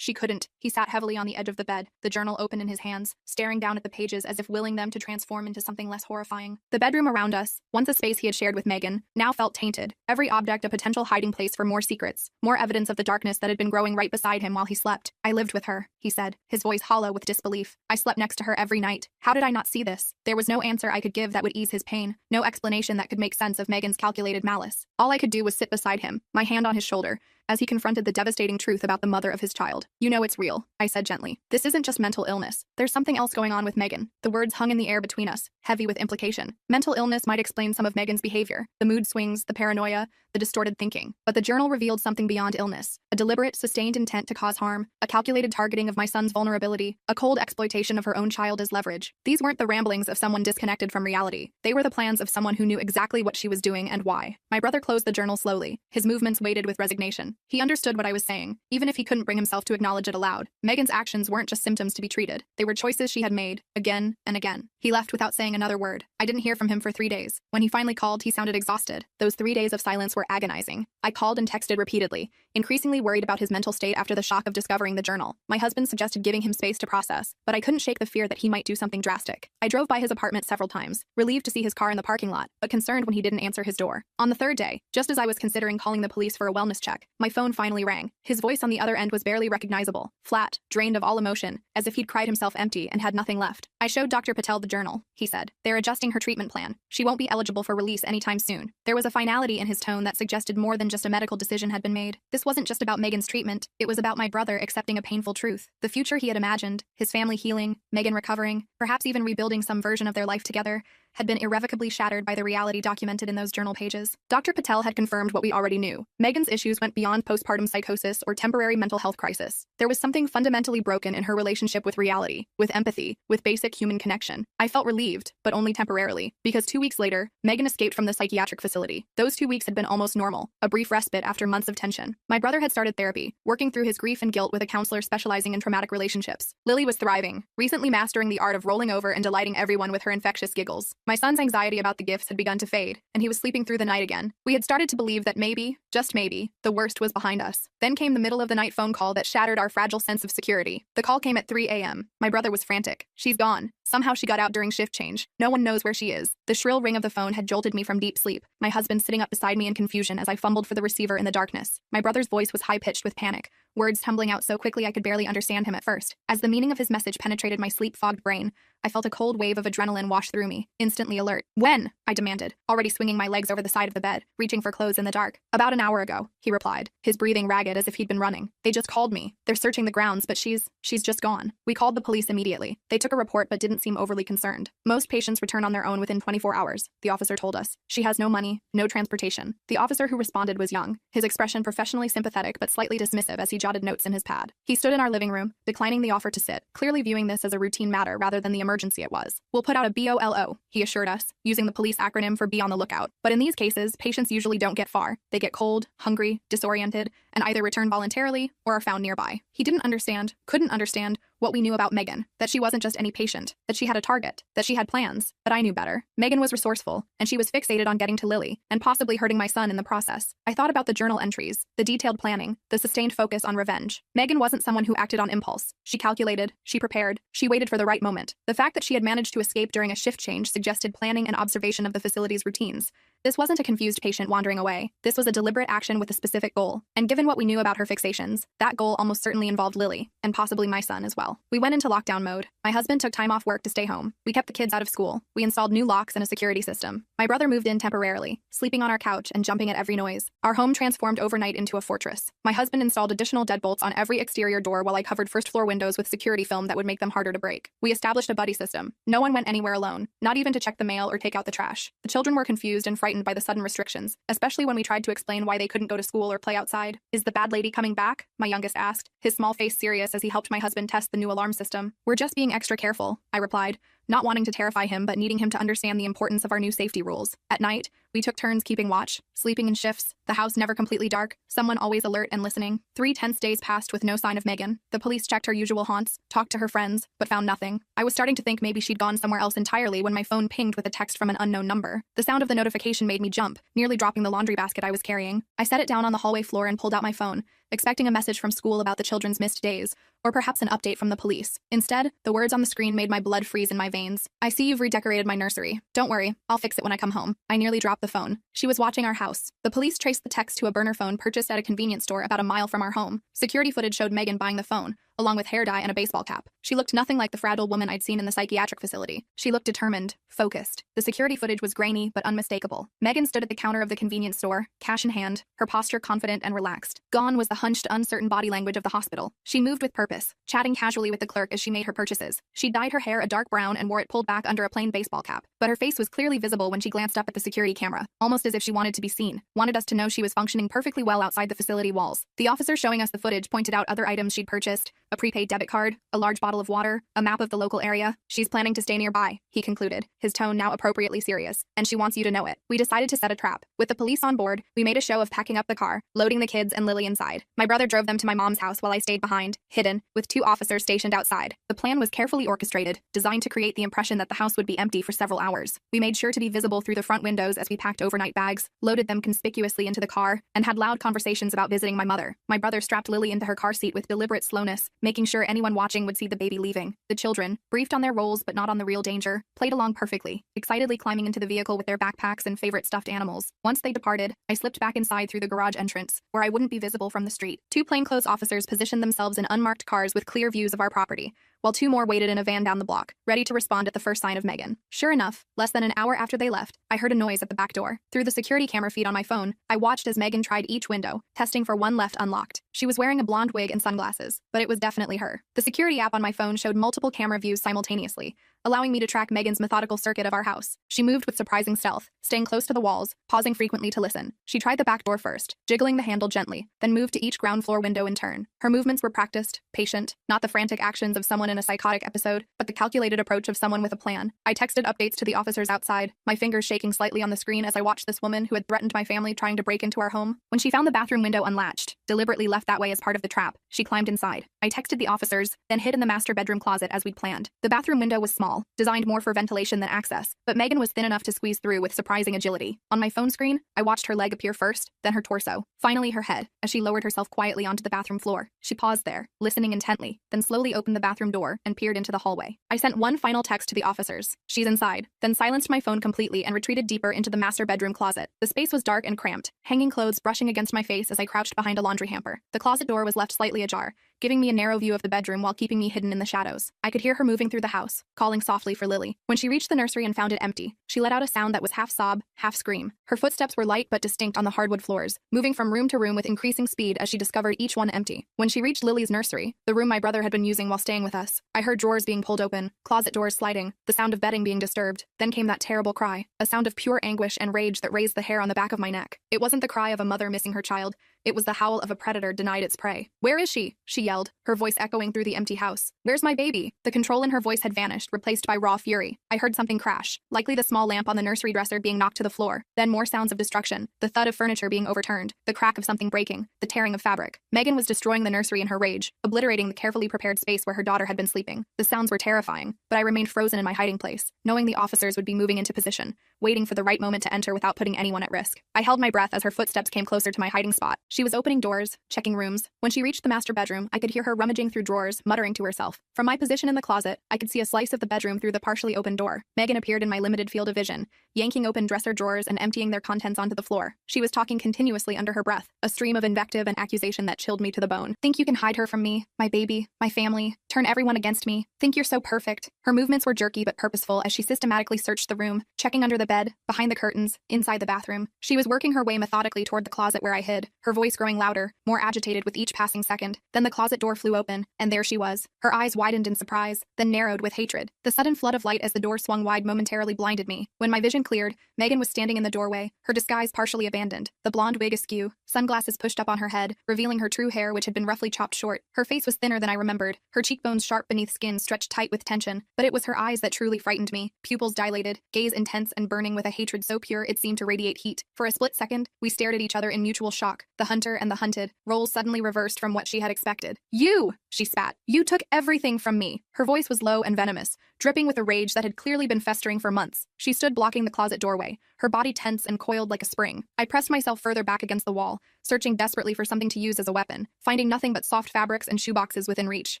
couldn't. He sat heavily on the edge of the bed, the journal open in his hands, staring down at the pages as if willing them to transform into something less horrifying. The bedroom around us, once a space he had shared with Megan, now felt tainted, every object a potential hiding place for more secrets, more evidence of the darkness that had been growing right beside him while he slept. "I lived with her," he said, his voice hollow with disbelief. "I slept next to her every night. How did I not see this?" There was no answer I could give that would ease his pain, no explanation that could make sense of Megan's calculated malice. All I could do was sit beside him, my hand on his shoulder, as he confronted the devastating truth about the mother of his child. "You know it's real," I said gently. "This isn't just mental illness. There's something else going on with Megan." The words hung in the air between us, heavy with implication. Mental illness might explain some of Megan's behavior, the mood swings, the paranoia, the distorted thinking. But the journal revealed something beyond illness, a deliberate, sustained intent to cause harm, a calculated targeting of my son's vulnerability, a cold exploitation of her own child as leverage. These weren't the ramblings of someone disconnected from reality. They were the plans of someone who knew exactly what she was doing and why. My brother closed the journal slowly, his movements weighted with resignation. He understood what I was saying, even if he couldn't bring himself to acknowledge it aloud. Megan's actions weren't just symptoms to be treated. They were choices she had made, again and again. He left without saying another word. I didn't hear from him for 3 days. When he finally called, he sounded exhausted. Those 3 days of silence were agonizing. I called and texted repeatedly, increasingly worried about his mental state after the shock of discovering the journal. My husband suggested giving him space to process, but I couldn't shake the fear that he might do something drastic. I drove by his apartment several times, relieved to see his car in the parking lot, but concerned when he didn't answer his door. On the third day, just as I was considering calling the police for a wellness check, my phone finally rang. His voice on the other end was barely recognizable, flat, drained of all emotion, as if he'd cried himself empty and had nothing left. "I showed Dr. Patel the journal," he said. "They're adjusting her treatment plan. She won't be eligible for release anytime soon." There was a finality in his tone that suggested more than just a medical decision had been made. This wasn't just about Megan's treatment, it was about my brother accepting a painful truth. The future he had imagined, his family healing, Megan recovering, perhaps even rebuilding some version of their life together, had been irrevocably shattered by the reality documented in those journal pages. Dr. Patel had confirmed what we already knew. Megan's issues went beyond postpartum psychosis or temporary mental health crisis. There was something fundamentally broken in her relationship with reality, with empathy, with basic human connection. I felt relieved, but only temporarily, because 2 weeks later, Megan escaped from the psychiatric facility. Those 2 weeks had been almost normal, a brief respite after months of tension. My brother had started therapy, working through his grief and guilt with a counselor specializing in traumatic relationships. Lily was thriving, recently mastering the art of rolling over and delighting everyone with her infectious giggles. My son's anxiety about the gifts had begun to fade, and he was sleeping through the night again. We had started to believe that maybe, just maybe, the worst was behind us. Then came the middle of the night phone call that shattered our fragile sense of security. The call came at 3 a.m. My brother was frantic. She's gone. Somehow she got out during shift change. No one knows where she is. The shrill ring of the phone had jolted me from deep sleep, my husband sitting up beside me in confusion as I fumbled for the receiver in the darkness. My brother's voice was high-pitched with panic, words tumbling out so quickly I could barely understand him at first. As the meaning of his message penetrated my sleep-fogged brain, I felt a cold wave of adrenaline wash through me, instantly alert. "When?" I demanded, already swinging my legs over the side of the bed, reaching for clothes in the dark. "About an hour ago," he replied, his breathing ragged as if he'd been running. "They just called me. They're searching the grounds, but she's just gone." We called the police immediately. They took a report but didn't seem overly concerned. "Most patients return on their own within 24 hours, the officer told us. "She has no money, no transportation." The officer who responded was young, his expression professionally sympathetic but slightly dismissive as he jotted notes in his pad. He stood in our living room, declining the offer to sit, clearly viewing this as a routine matter rather than the emergency it was. "We'll put out a BOLO, he assured us, using the police acronym for Be on the Lookout. But in these cases, patients usually don't get far. They get cold, hungry, disoriented, and either return voluntarily or are found nearby." He couldn't understand what we knew about Megan, that she wasn't just any patient, that she had a target, that she had plans, but I knew better. Megan was resourceful, and she was fixated on getting to Lily, and possibly hurting my son in the process. I thought about the journal entries, the detailed planning, the sustained focus on revenge. Megan wasn't someone who acted on impulse. She calculated, she prepared, she waited for the right moment. The fact that she had managed to escape during a shift change suggested planning and observation of the facility's routines. This wasn't a confused patient wandering away. This was a deliberate action with a specific goal. And given what we knew about her fixations, that goal almost certainly involved Lily, and possibly my son as well. We went into lockdown mode. My husband took time off work to stay home. We kept the kids out of school. We installed new locks and a security system. My brother moved in temporarily, sleeping on our couch and jumping at every noise. Our home transformed overnight into a fortress. My husband installed additional deadbolts on every exterior door while I covered first-floor windows with security film that would make them harder to break. We established a buddy system. No one went anywhere alone, not even to check the mail or take out the trash. The children were confused and frightened by the sudden restrictions, especially when we tried to explain why they couldn't go to school or play outside. "Is the bad lady coming back?" my youngest asked, his small face serious as he helped my husband test the new alarm system. "We're just being extra careful," I replied, not wanting to terrify him but needing him to understand the importance of our new safety rules. At night, we took turns keeping watch, sleeping in shifts, the house never completely dark, someone always alert and listening. 3 tense days passed with no sign of Megan. The police checked her usual haunts, talked to her friends, but found nothing. I was starting to think maybe she'd gone somewhere else entirely when my phone pinged with a text from an unknown number. The sound of the notification made me jump, nearly dropping the laundry basket I was carrying. I set it down on the hallway floor and pulled out my phone, expecting a message from school about the children's missed days, or perhaps an update from the police. Instead, the words on the screen made my blood freeze in my veins. "I see you've redecorated my nursery. Don't worry, I'll fix it when I come home." I nearly dropped the phone. She was watching our house. The police traced the text to a burner phone purchased at a convenience store about a mile from our home. Security footage showed Megan buying the phone, along with hair dye and a baseball cap. She looked nothing like the fragile woman I'd seen in the psychiatric facility. She looked determined, focused. The security footage was grainy but unmistakable. Megan stood at the counter of the convenience store, cash in hand, her posture confident and relaxed. Gone was the hunched, uncertain body language of the hospital. She moved with purpose, chatting casually with the clerk as she made her purchases. She dyed her hair a dark brown and wore it pulled back under a plain baseball cap, but her face was clearly visible when she glanced up at the security camera, almost as if she wanted to be seen, wanted us to know she was functioning perfectly well outside the facility walls. The officer showing us the footage pointed out other items she'd purchased, a prepaid debit card, a large bottle of water, a map of the local area. "She's planning to stay nearby," he concluded, his tone now appropriately serious, "and she wants you to know it." We decided to set a trap. With the police on board, we made a show of packing up the car, loading the kids and Lily inside. My brother drove them to my mom's house while I stayed behind, hidden, with 2 officers stationed outside. The plan was carefully orchestrated, designed to create the impression that the house would be empty for several hours. We made sure to be visible through the front windows as we packed overnight bags, loaded them conspicuously into the car, and had loud conversations about visiting my mother. My brother strapped Lily into her car seat with deliberate slowness, making sure anyone watching would see the baby leaving. The children, briefed on their roles but not on the real danger, played along perfectly, excitedly climbing into the vehicle with their backpacks and favorite stuffed animals. Once they departed, I slipped back inside through the garage entrance, where I wouldn't be visible from the street. 2 plainclothes officers positioned themselves in unmarked cars with clear views of our property, while 2 more waited in a van down the block, ready to respond at the first sign of Megan. Sure enough, less than an hour after they left, I heard a noise at the back door. Through the security camera feed on my phone, I watched as Megan tried each window, testing for one left unlocked. She was wearing a blonde wig and sunglasses, but it was definitely her. The security app on my phone showed multiple camera views simultaneously, allowing me to track Megan's methodical circuit of our house. She moved with surprising stealth, staying close to the walls, pausing frequently to listen. She tried the back door first, jiggling the handle gently, then moved to each ground floor window in turn. Her movements were practiced, patient, not the frantic actions of someone in a psychotic episode, but the calculated approach of someone with a plan. I texted updates to the officers outside, my fingers shaking slightly on the screen as I watched this woman who had threatened my family trying to break into our home. When she found the bathroom window unlatched, deliberately left that way as part of the trap, she climbed inside. I texted the officers, then hid in the master bedroom closet as we'd planned. The bathroom window was small, designed more for ventilation than access, but Megan was thin enough to squeeze through with surprising agility. On my phone screen, I watched her leg appear first, then her torso, finally her head, as she lowered herself quietly onto the bathroom floor. She paused there, listening intently, then slowly opened the bathroom door and peered into the hallway. I sent one final text to the officers, "She's inside," then silenced my phone completely and retreated deeper into the master bedroom closet. The space was dark and cramped, hanging clothes brushing against my face as I crouched behind a laundry hamper. The closet door was left slightly ajar, giving me a narrow view of the bedroom while keeping me hidden in the shadows. I could hear her moving through the house, calling softly for Lily. When she reached the nursery and found it empty, she let out a sound that was half sob, half scream. Her footsteps were light but distinct on the hardwood floors, moving from room to room with increasing speed as she discovered each one empty. When she reached Lily's nursery, the room my brother had been using while staying with us, I heard drawers being pulled open, closet doors sliding, the sound of bedding being disturbed. Then came that terrible cry, a sound of pure anguish and rage that raised the hair on the back of my neck. It wasn't the cry of a mother missing her child. It was the howl of a predator denied its prey. "Where is she?" she yelled, her voice echoing through the empty house. "Where's my baby?" The control in her voice had vanished, replaced by raw fury. I heard something crash, likely the small lamp on the nursery dresser being knocked to the floor. Then more sounds of destruction, the thud of furniture being overturned, the crack of something breaking, the tearing of fabric. Megan was destroying the nursery in her rage, obliterating the carefully prepared space where her daughter had been sleeping. The sounds were terrifying, but I remained frozen in my hiding place, knowing the officers would be moving into position, waiting for the right moment to enter without putting anyone at risk. I held my breath as her footsteps came closer to my hiding spot. She was opening doors, checking rooms. When she reached the master bedroom, I could hear her rummaging through drawers, muttering to herself. From my position in the closet, I could see a slice of the bedroom through the partially open door. Megan appeared in my limited field of vision, yanking open dresser drawers and emptying their contents onto the floor. She was talking continuously under her breath, a stream of invective and accusation that chilled me to the bone. "Think you can hide her from me, my baby, my family, turn everyone against me? Think you're so perfect?" Her movements were jerky but purposeful as she systematically searched the room, checking under the bed, behind the curtains, inside the bathroom. She was working her way methodically toward the closet where I hid, her voice growing louder, more agitated with each passing second. Then the closet door flew open, and there she was. Her eyes widened in surprise, then narrowed with hatred. The sudden flood of light as the door swung wide momentarily blinded me. When my vision cleared, Megan was standing in the doorway, her disguise partially abandoned, the blonde wig askew, sunglasses pushed up on her head, revealing her true hair which had been roughly chopped short. Her face was thinner than I remembered, her cheekbones sharp beneath skin stretched tight with tension, but it was her eyes that truly frightened me, pupils dilated, gaze intense and burning with a hatred so pure it seemed to radiate heat. For a split second, we stared at each other in mutual shock, the hunter and the hunted, roles suddenly reversed from what she had expected. "You!" she spat. "You took everything from me." Her voice was low and venomous, dripping with a rage that had clearly been festering for months. She stood blocking the closet doorway, her body tense and coiled like a spring. I pressed myself further back against the wall, searching desperately for something to use as a weapon, finding nothing but soft fabrics and shoeboxes within reach.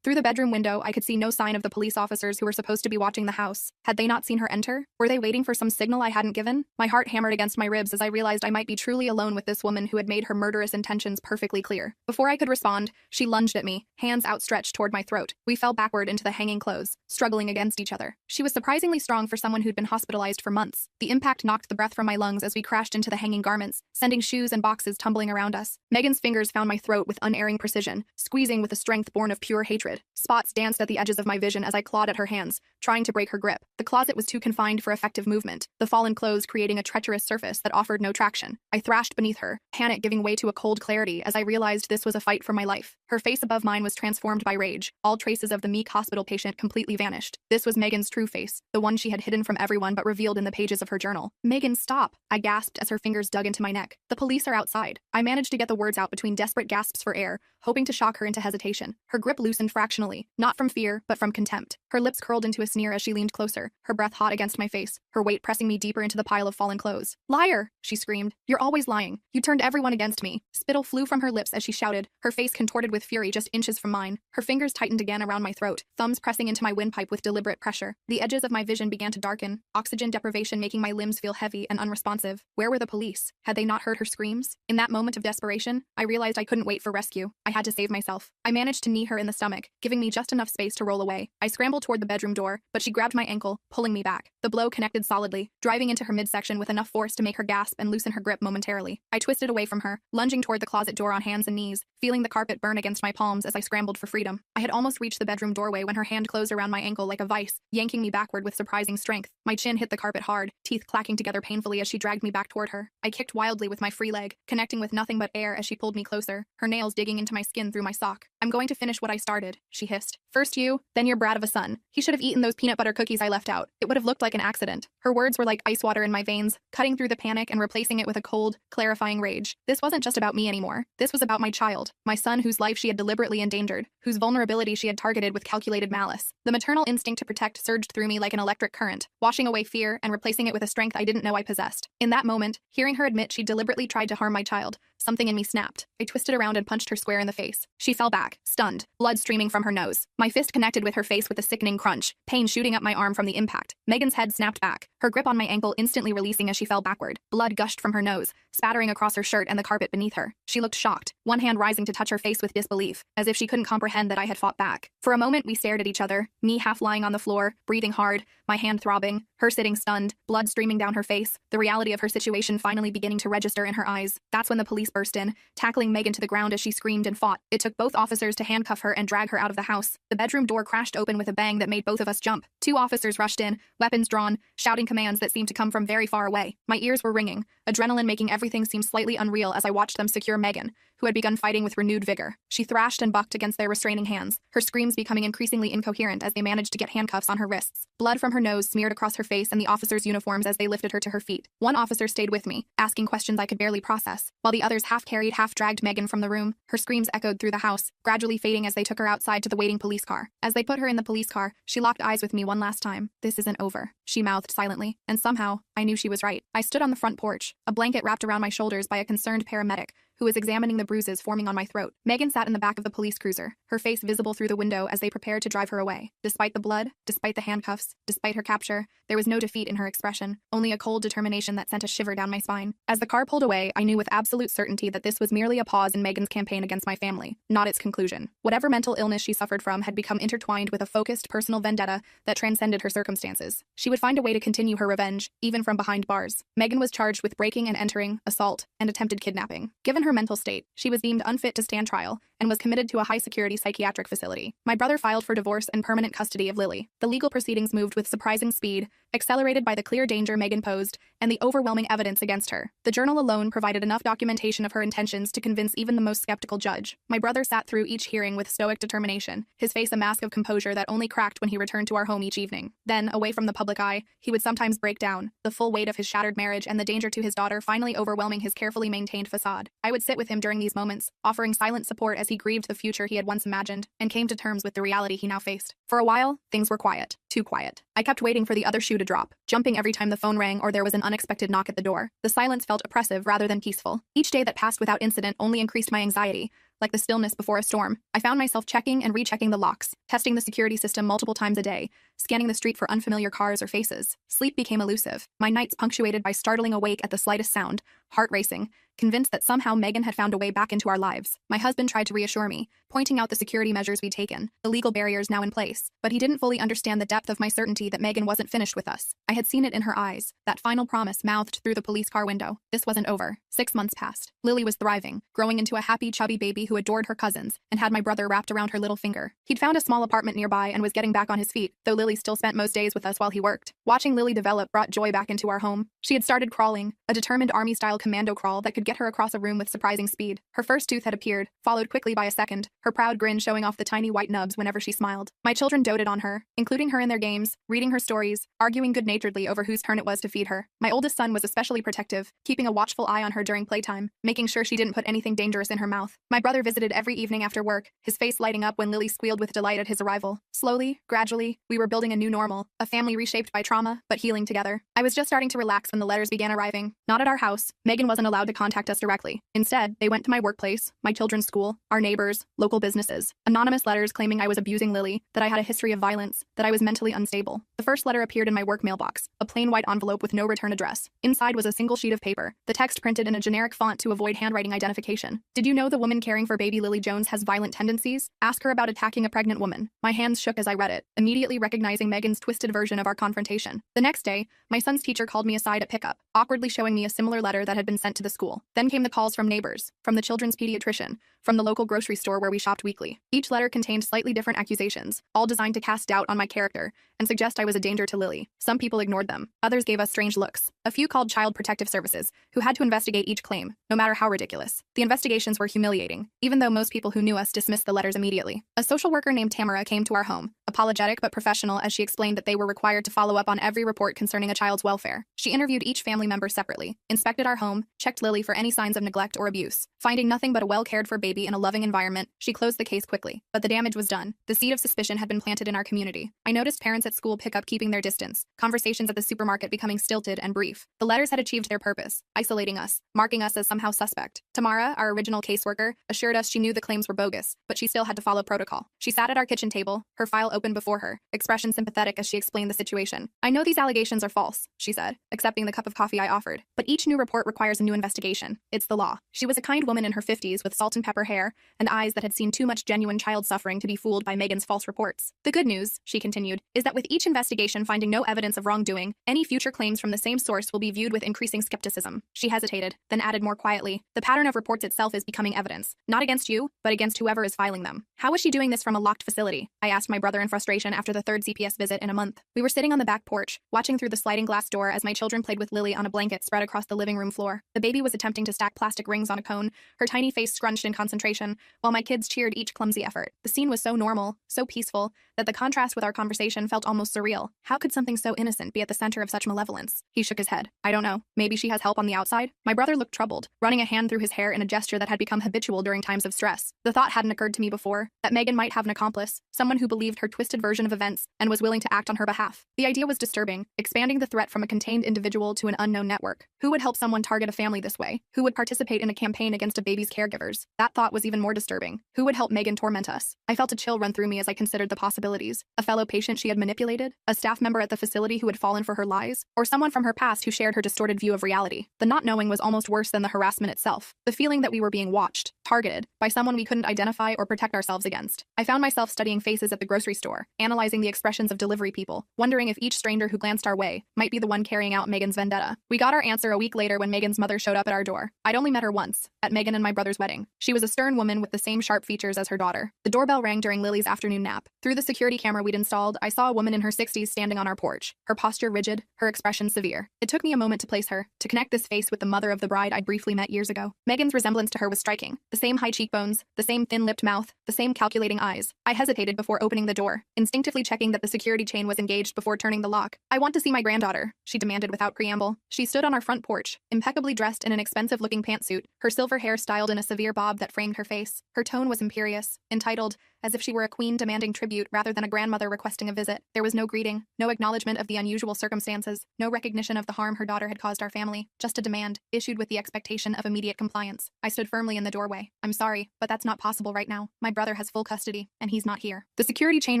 Through the bedroom window, I could see no sign of the police officers who were supposed to be watching the house. Had they not seen her enter? Were they waiting for some signal I hadn't given? My heart hammered against my ribs as I realized I might be truly alone with this woman who had made her murderous intentions perfectly clear. Before I could respond, she lunged at me, hands outstretched toward my throat. We fell backward into the hanging clothes, struggling against each other. She was surprisingly strong for someone who'd been hospitalized for months. The impact knocked the breath from my lungs as we crashed into the hanging garments, sending shoes and boxes tumbling around us. Megan's fingers found my throat with unerring precision, squeezing with a strength born of pure hatred. Spots danced at the edges of my vision as I clawed at her hands, trying to break her grip. The closet was too confined for effective movement, the fallen clothes creating a treacherous surface that offered no traction. I thrashed beneath her, panic giving way to a cold clarity as I realized this was a fight for my life. Her face above mine was transformed by rage. All traces of the meek hospital patient completely vanished. This was Megan's true face, the one she had hidden from everyone but revealed in the pages of her journal. "Megan, stop!" I gasped as her fingers dug into my neck. "The police are outside." I managed to get the words out between desperate gasps for air, hoping to shock her into hesitation. Her grip loosened fractionally, not from fear, but from contempt. Her lips curled into a sneer as she leaned closer, her breath hot against my face, her weight pressing me deeper into the pile of fallen clothes. "Liar!" she screamed. "You're always lying. You turned everyone against me." Spittle flew from her lips as she shouted, her face contorted with fury just inches from mine. Her fingers tightened again around my throat, thumbs pressing into my windpipe with deliberate pressure. The edges of my vision began to darken, oxygen deprivation making my limbs feel heavy and unresponsive. Where were the police? Had they not heard her screams? In that moment of desperation, I realized I couldn't wait for rescue. I had to save myself. I managed to knee her in the stomach, giving me just enough space to roll away. I scrambled toward the bedroom door, but she grabbed my ankle, pulling me back. The blow connected landed solidly, driving into her midsection with enough force to make her gasp and loosen her grip momentarily. I twisted away from her, lunging toward the closet door on hands and knees, feeling the carpet burn against my palms as I scrambled for freedom. I had almost reached the bedroom doorway when her hand closed around my ankle like a vice, yanking me backward with surprising strength. My chin hit the carpet hard, teeth clacking together painfully as she dragged me back toward her. I kicked wildly with my free leg, connecting with nothing but air as she pulled me closer, her nails digging into my skin through my sock. "I'm going to finish what I started," she hissed. "First you, then your brat of a son. He should have eaten those peanut butter cookies I left out. It would have looked like an accident." Her words were like ice water in my veins, cutting through the panic and replacing it with a cold, clarifying rage. This wasn't just about me anymore. This was about my child, my son whose life she had deliberately endangered, whose vulnerability she had targeted with calculated malice. The maternal instinct to protect surged through me like an electric current, washing away fear and replacing it with a strength I didn't know I possessed. In that moment, hearing her admit she deliberately tried to harm my child, something in me snapped. I twisted around and punched her square in the face. She fell back, stunned, blood streaming from her nose. My fist connected with her face with a sickening crunch, pain shooting up my arm from the impact. Megan's head snapped back, her grip on my ankle instantly releasing as she fell backward. Blood gushed from her nose, spattering across her shirt and the carpet beneath her. She looked shocked, one hand rising to touch her face with disbelief, as if she couldn't comprehend that I had fought back. For a moment we stared at each other, me half lying on the floor, breathing hard, my hand throbbing, her sitting stunned, blood streaming down her face, the reality of her situation finally beginning to register in her eyes. That's when the police burst in, tackling Megan to the ground as she screamed and fought. It took both officers to handcuff her and drag her out of the house. The bedroom door crashed open with a bang that made both of us jump. Two officers rushed in, weapons drawn, shouting commands that seemed to come from very far away. My ears were ringing, adrenaline making everything seem slightly unreal as I watched them secure Megan, who had begun fighting with renewed vigor. She thrashed and bucked against their restraining hands, her screams becoming increasingly incoherent as they managed to get handcuffs on her wrists. Blood from her nose smeared across her face and the officers' uniforms as they lifted her to her feet. One officer stayed with me, asking questions I could barely process, while the others half-carried, half-dragged Megan from the room. Her screams echoed through the house, gradually fading as they took her outside to the waiting police car. As they put her in the police car, she locked eyes with me one last time. "This isn't over," she mouthed silently, and somehow, I knew she was right. I stood on the front porch, a blanket wrapped around my shoulders by a concerned paramedic, who was examining the bruises forming on my throat. Megan sat in the back of the police cruiser, her face visible through the window as they prepared to drive her away. Despite the blood, despite the handcuffs, despite her capture, there was no defeat in her expression, only a cold determination that sent a shiver down my spine. As the car pulled away, I knew with absolute certainty that this was merely a pause in Megan's campaign against my family, not its conclusion. Whatever mental illness she suffered from had become intertwined with a focused personal vendetta that transcended her circumstances. She would find a way to continue her revenge, even from behind bars. Megan was charged with breaking and entering, assault, and attempted kidnapping. Given her mental state, she was deemed unfit to stand trial and was committed to a high-security psychiatric facility. My brother filed for divorce and permanent custody of Lily. The legal proceedings moved with surprising speed, accelerated by the clear danger Megan posed and the overwhelming evidence against her. The journal alone provided enough documentation of her intentions to convince even the most skeptical judge. My brother sat through each hearing with stoic determination, his face a mask of composure that only cracked when he returned to our home each evening. Then, away from the public eye, he would sometimes break down, the full weight of his shattered marriage and the danger to his daughter finally overwhelming his carefully maintained facade. I would sit with him during these moments, offering silent support as he grieved the future he had once imagined and came to terms with the reality he now faced. For a while, things were quiet. Too quiet. I kept waiting for the other shoe to drop, jumping every time the phone rang or there was an unexpected knock at the door. The silence felt oppressive rather than peaceful. Each day that passed without incident only increased my anxiety, like the stillness before a storm. I found myself checking and rechecking the locks, testing the security system multiple times a day, scanning the street for unfamiliar cars or faces. Sleep became elusive, my nights punctuated by startling awake at the slightest sound, heart racing, convinced that somehow Megan had found a way back into our lives. My husband tried to reassure me, pointing out the security measures we'd taken, the legal barriers now in place, but he didn't fully understand the depth of my certainty that Megan wasn't finished with us. I had seen it in her eyes, that final promise mouthed through the police car window. This wasn't over. 6 months passed. Lily was thriving, growing into a happy, chubby baby who adored her cousins and had my brother wrapped around her little finger. He'd found a small apartment nearby and was getting back on his feet, though Lily still spent most days with us while he worked. Watching Lily develop brought joy back into our home. She had started crawling, a determined army-style commando crawl that could get her across a room with surprising speed. Her first tooth had appeared, followed quickly by a second, her proud grin showing off the tiny white nubs whenever she smiled. My children doted on her, including her in their games, reading her stories, arguing good-naturedly over whose turn it was to feed her. My oldest son was especially protective, keeping a watchful eye on her during playtime, making sure she didn't put anything dangerous in her mouth. My brother visited every evening after work, his face lighting up when Lily squealed with delight at his arrival. Slowly, gradually, we were building a new normal, a family reshaped by trauma, but healing together. I was just starting to relax when the letters began arriving. Not at our house. Megan wasn't allowed to contact contact us directly. Instead, they went to my workplace, my children's school, our neighbors, local businesses. Anonymous letters claiming I was abusing Lily, that I had a history of violence, that I was mentally unstable. The first letter appeared in my work mailbox, a plain white envelope with no return address. Inside was a single sheet of paper, the text printed in a generic font to avoid handwriting identification. Did you know the woman caring for baby Lily Jones has violent tendencies? Ask her about attacking a pregnant woman. My hands shook as I read it, immediately recognizing Megan's twisted version of our confrontation. The next day, my son's teacher called me aside at pickup, awkwardly showing me a similar letter that had been sent to the school. Then came the calls from neighbors, from the children's pediatrician, from the local grocery store where we shopped weekly. Each letter contained slightly different accusations, all designed to cast doubt on my character and suggest I was a danger to Lily. Some people ignored them. Others gave us strange looks. A few called Child Protective Services, who had to investigate each claim, no matter how ridiculous. The investigations were humiliating, even though most people who knew us dismissed the letters immediately. A social worker named Tamara came to our home, apologetic but professional as she explained that they were required to follow up on every report concerning a child's welfare. She interviewed each family member separately, inspected our home, checked Lily for any signs of neglect or abuse. Finding nothing but a well-cared-for baby in a loving environment, she closed the case quickly. But the damage was done. The seed of suspicion had been planted in our community. I noticed parents at school pick up keeping their distance, conversations at the supermarket becoming stilted and brief. The letters had achieved their purpose, isolating us, marking us as somehow suspect. Tamara, our original caseworker, assured us she knew the claims were bogus, but she still had to follow protocol. She sat at our kitchen table, her file open before her, expression sympathetic as she explained the situation. I know these allegations are false, she said, accepting the cup of coffee I offered. But each new report requires a new investigation. It's the law. She was a kind woman in her 50s with salt and pepper hair and eyes that had seen too much genuine child suffering to be fooled by Megan's false reports. The good news, she continued, is that with each investigation finding no evidence of wrongdoing, any future claims from the same source will be viewed with increasing skepticism. She hesitated, then added more quietly, the pattern of reports itself is becoming evidence, not against you, but against whoever is filing them. How is she doing this from a locked facility? I asked my brother in frustration after the third CPS visit in a month. We were sitting on the back porch, watching through the sliding glass door as my children played with Lily on a blanket spread across the living room floor. The baby was attempting to stack plastic rings on a cone, her tiny face scrunched in concentration, while my kids cheered each clumsy effort. The scene was so normal, so peaceful, that the contrast with our conversation felt almost surreal. How could something so innocent be at the center of such malevolence? He shook his head. I don't know. Maybe she has help on the outside? My brother looked troubled, running a hand through his hair in a gesture that had become habitual during times of stress. The thought hadn't occurred to me before, that Megan might have an accomplice, someone who believed her twisted version of events and was willing to act on her behalf. The idea was disturbing, expanding the threat from a contained individual to an unknown network. Who would help someone target a family this way? Who would participate in a campaign against a baby's caregivers? That thought was even more disturbing. Who would help Megan torment us? I felt a chill run through me as I considered the possibilities. A fellow patient she had manipulated? A staff member at the facility who had fallen for her lies? Or someone from her past who shared her distorted view of reality? The not knowing was almost worse than the harassment itself. The feeling that we were being watched, targeted, by someone we couldn't identify or protect ourselves against. I found myself studying faces at the grocery store, analyzing the expressions of delivery people, wondering if each stranger who glanced our way might be the one carrying out Megan's vendetta. We got our answer a week later when Megan's mother showed up at our door. I'd only met her once, at Megan and my brother's wedding. She was a stern woman with the same sharp features as her daughter. The doorbell rang during Lily's afternoon nap. Through the security camera we'd installed, I saw a woman in her 60s standing on our porch, her posture rigid, her expression severe. It took me a moment to place her, to connect this face with the mother of the bride I'd briefly met years ago. Megan's resemblance to her was striking. The same high cheekbones, the same thin-lipped mouth, the same calculating eyes. I hesitated before opening the door, instinctively checking that the security chain was engaged before turning the lock. I want to see my granddaughter, she demanded without preamble. She stood on our front porch, impeccably dressed in an expensive-looking pantsuit, her silver hair styled in a severe bob that framed her face. Her tone was imperious, entitled, as if she were a queen demanding tribute rather than a grandmother requesting a visit. There was no greeting, no acknowledgement of the unusual circumstances, no recognition of the harm her daughter had caused our family, just a demand, issued with the expectation of immediate compliance. I stood firmly in the doorway. I'm sorry, but that's not possible right now. My brother has full custody, and he's not here. The security chain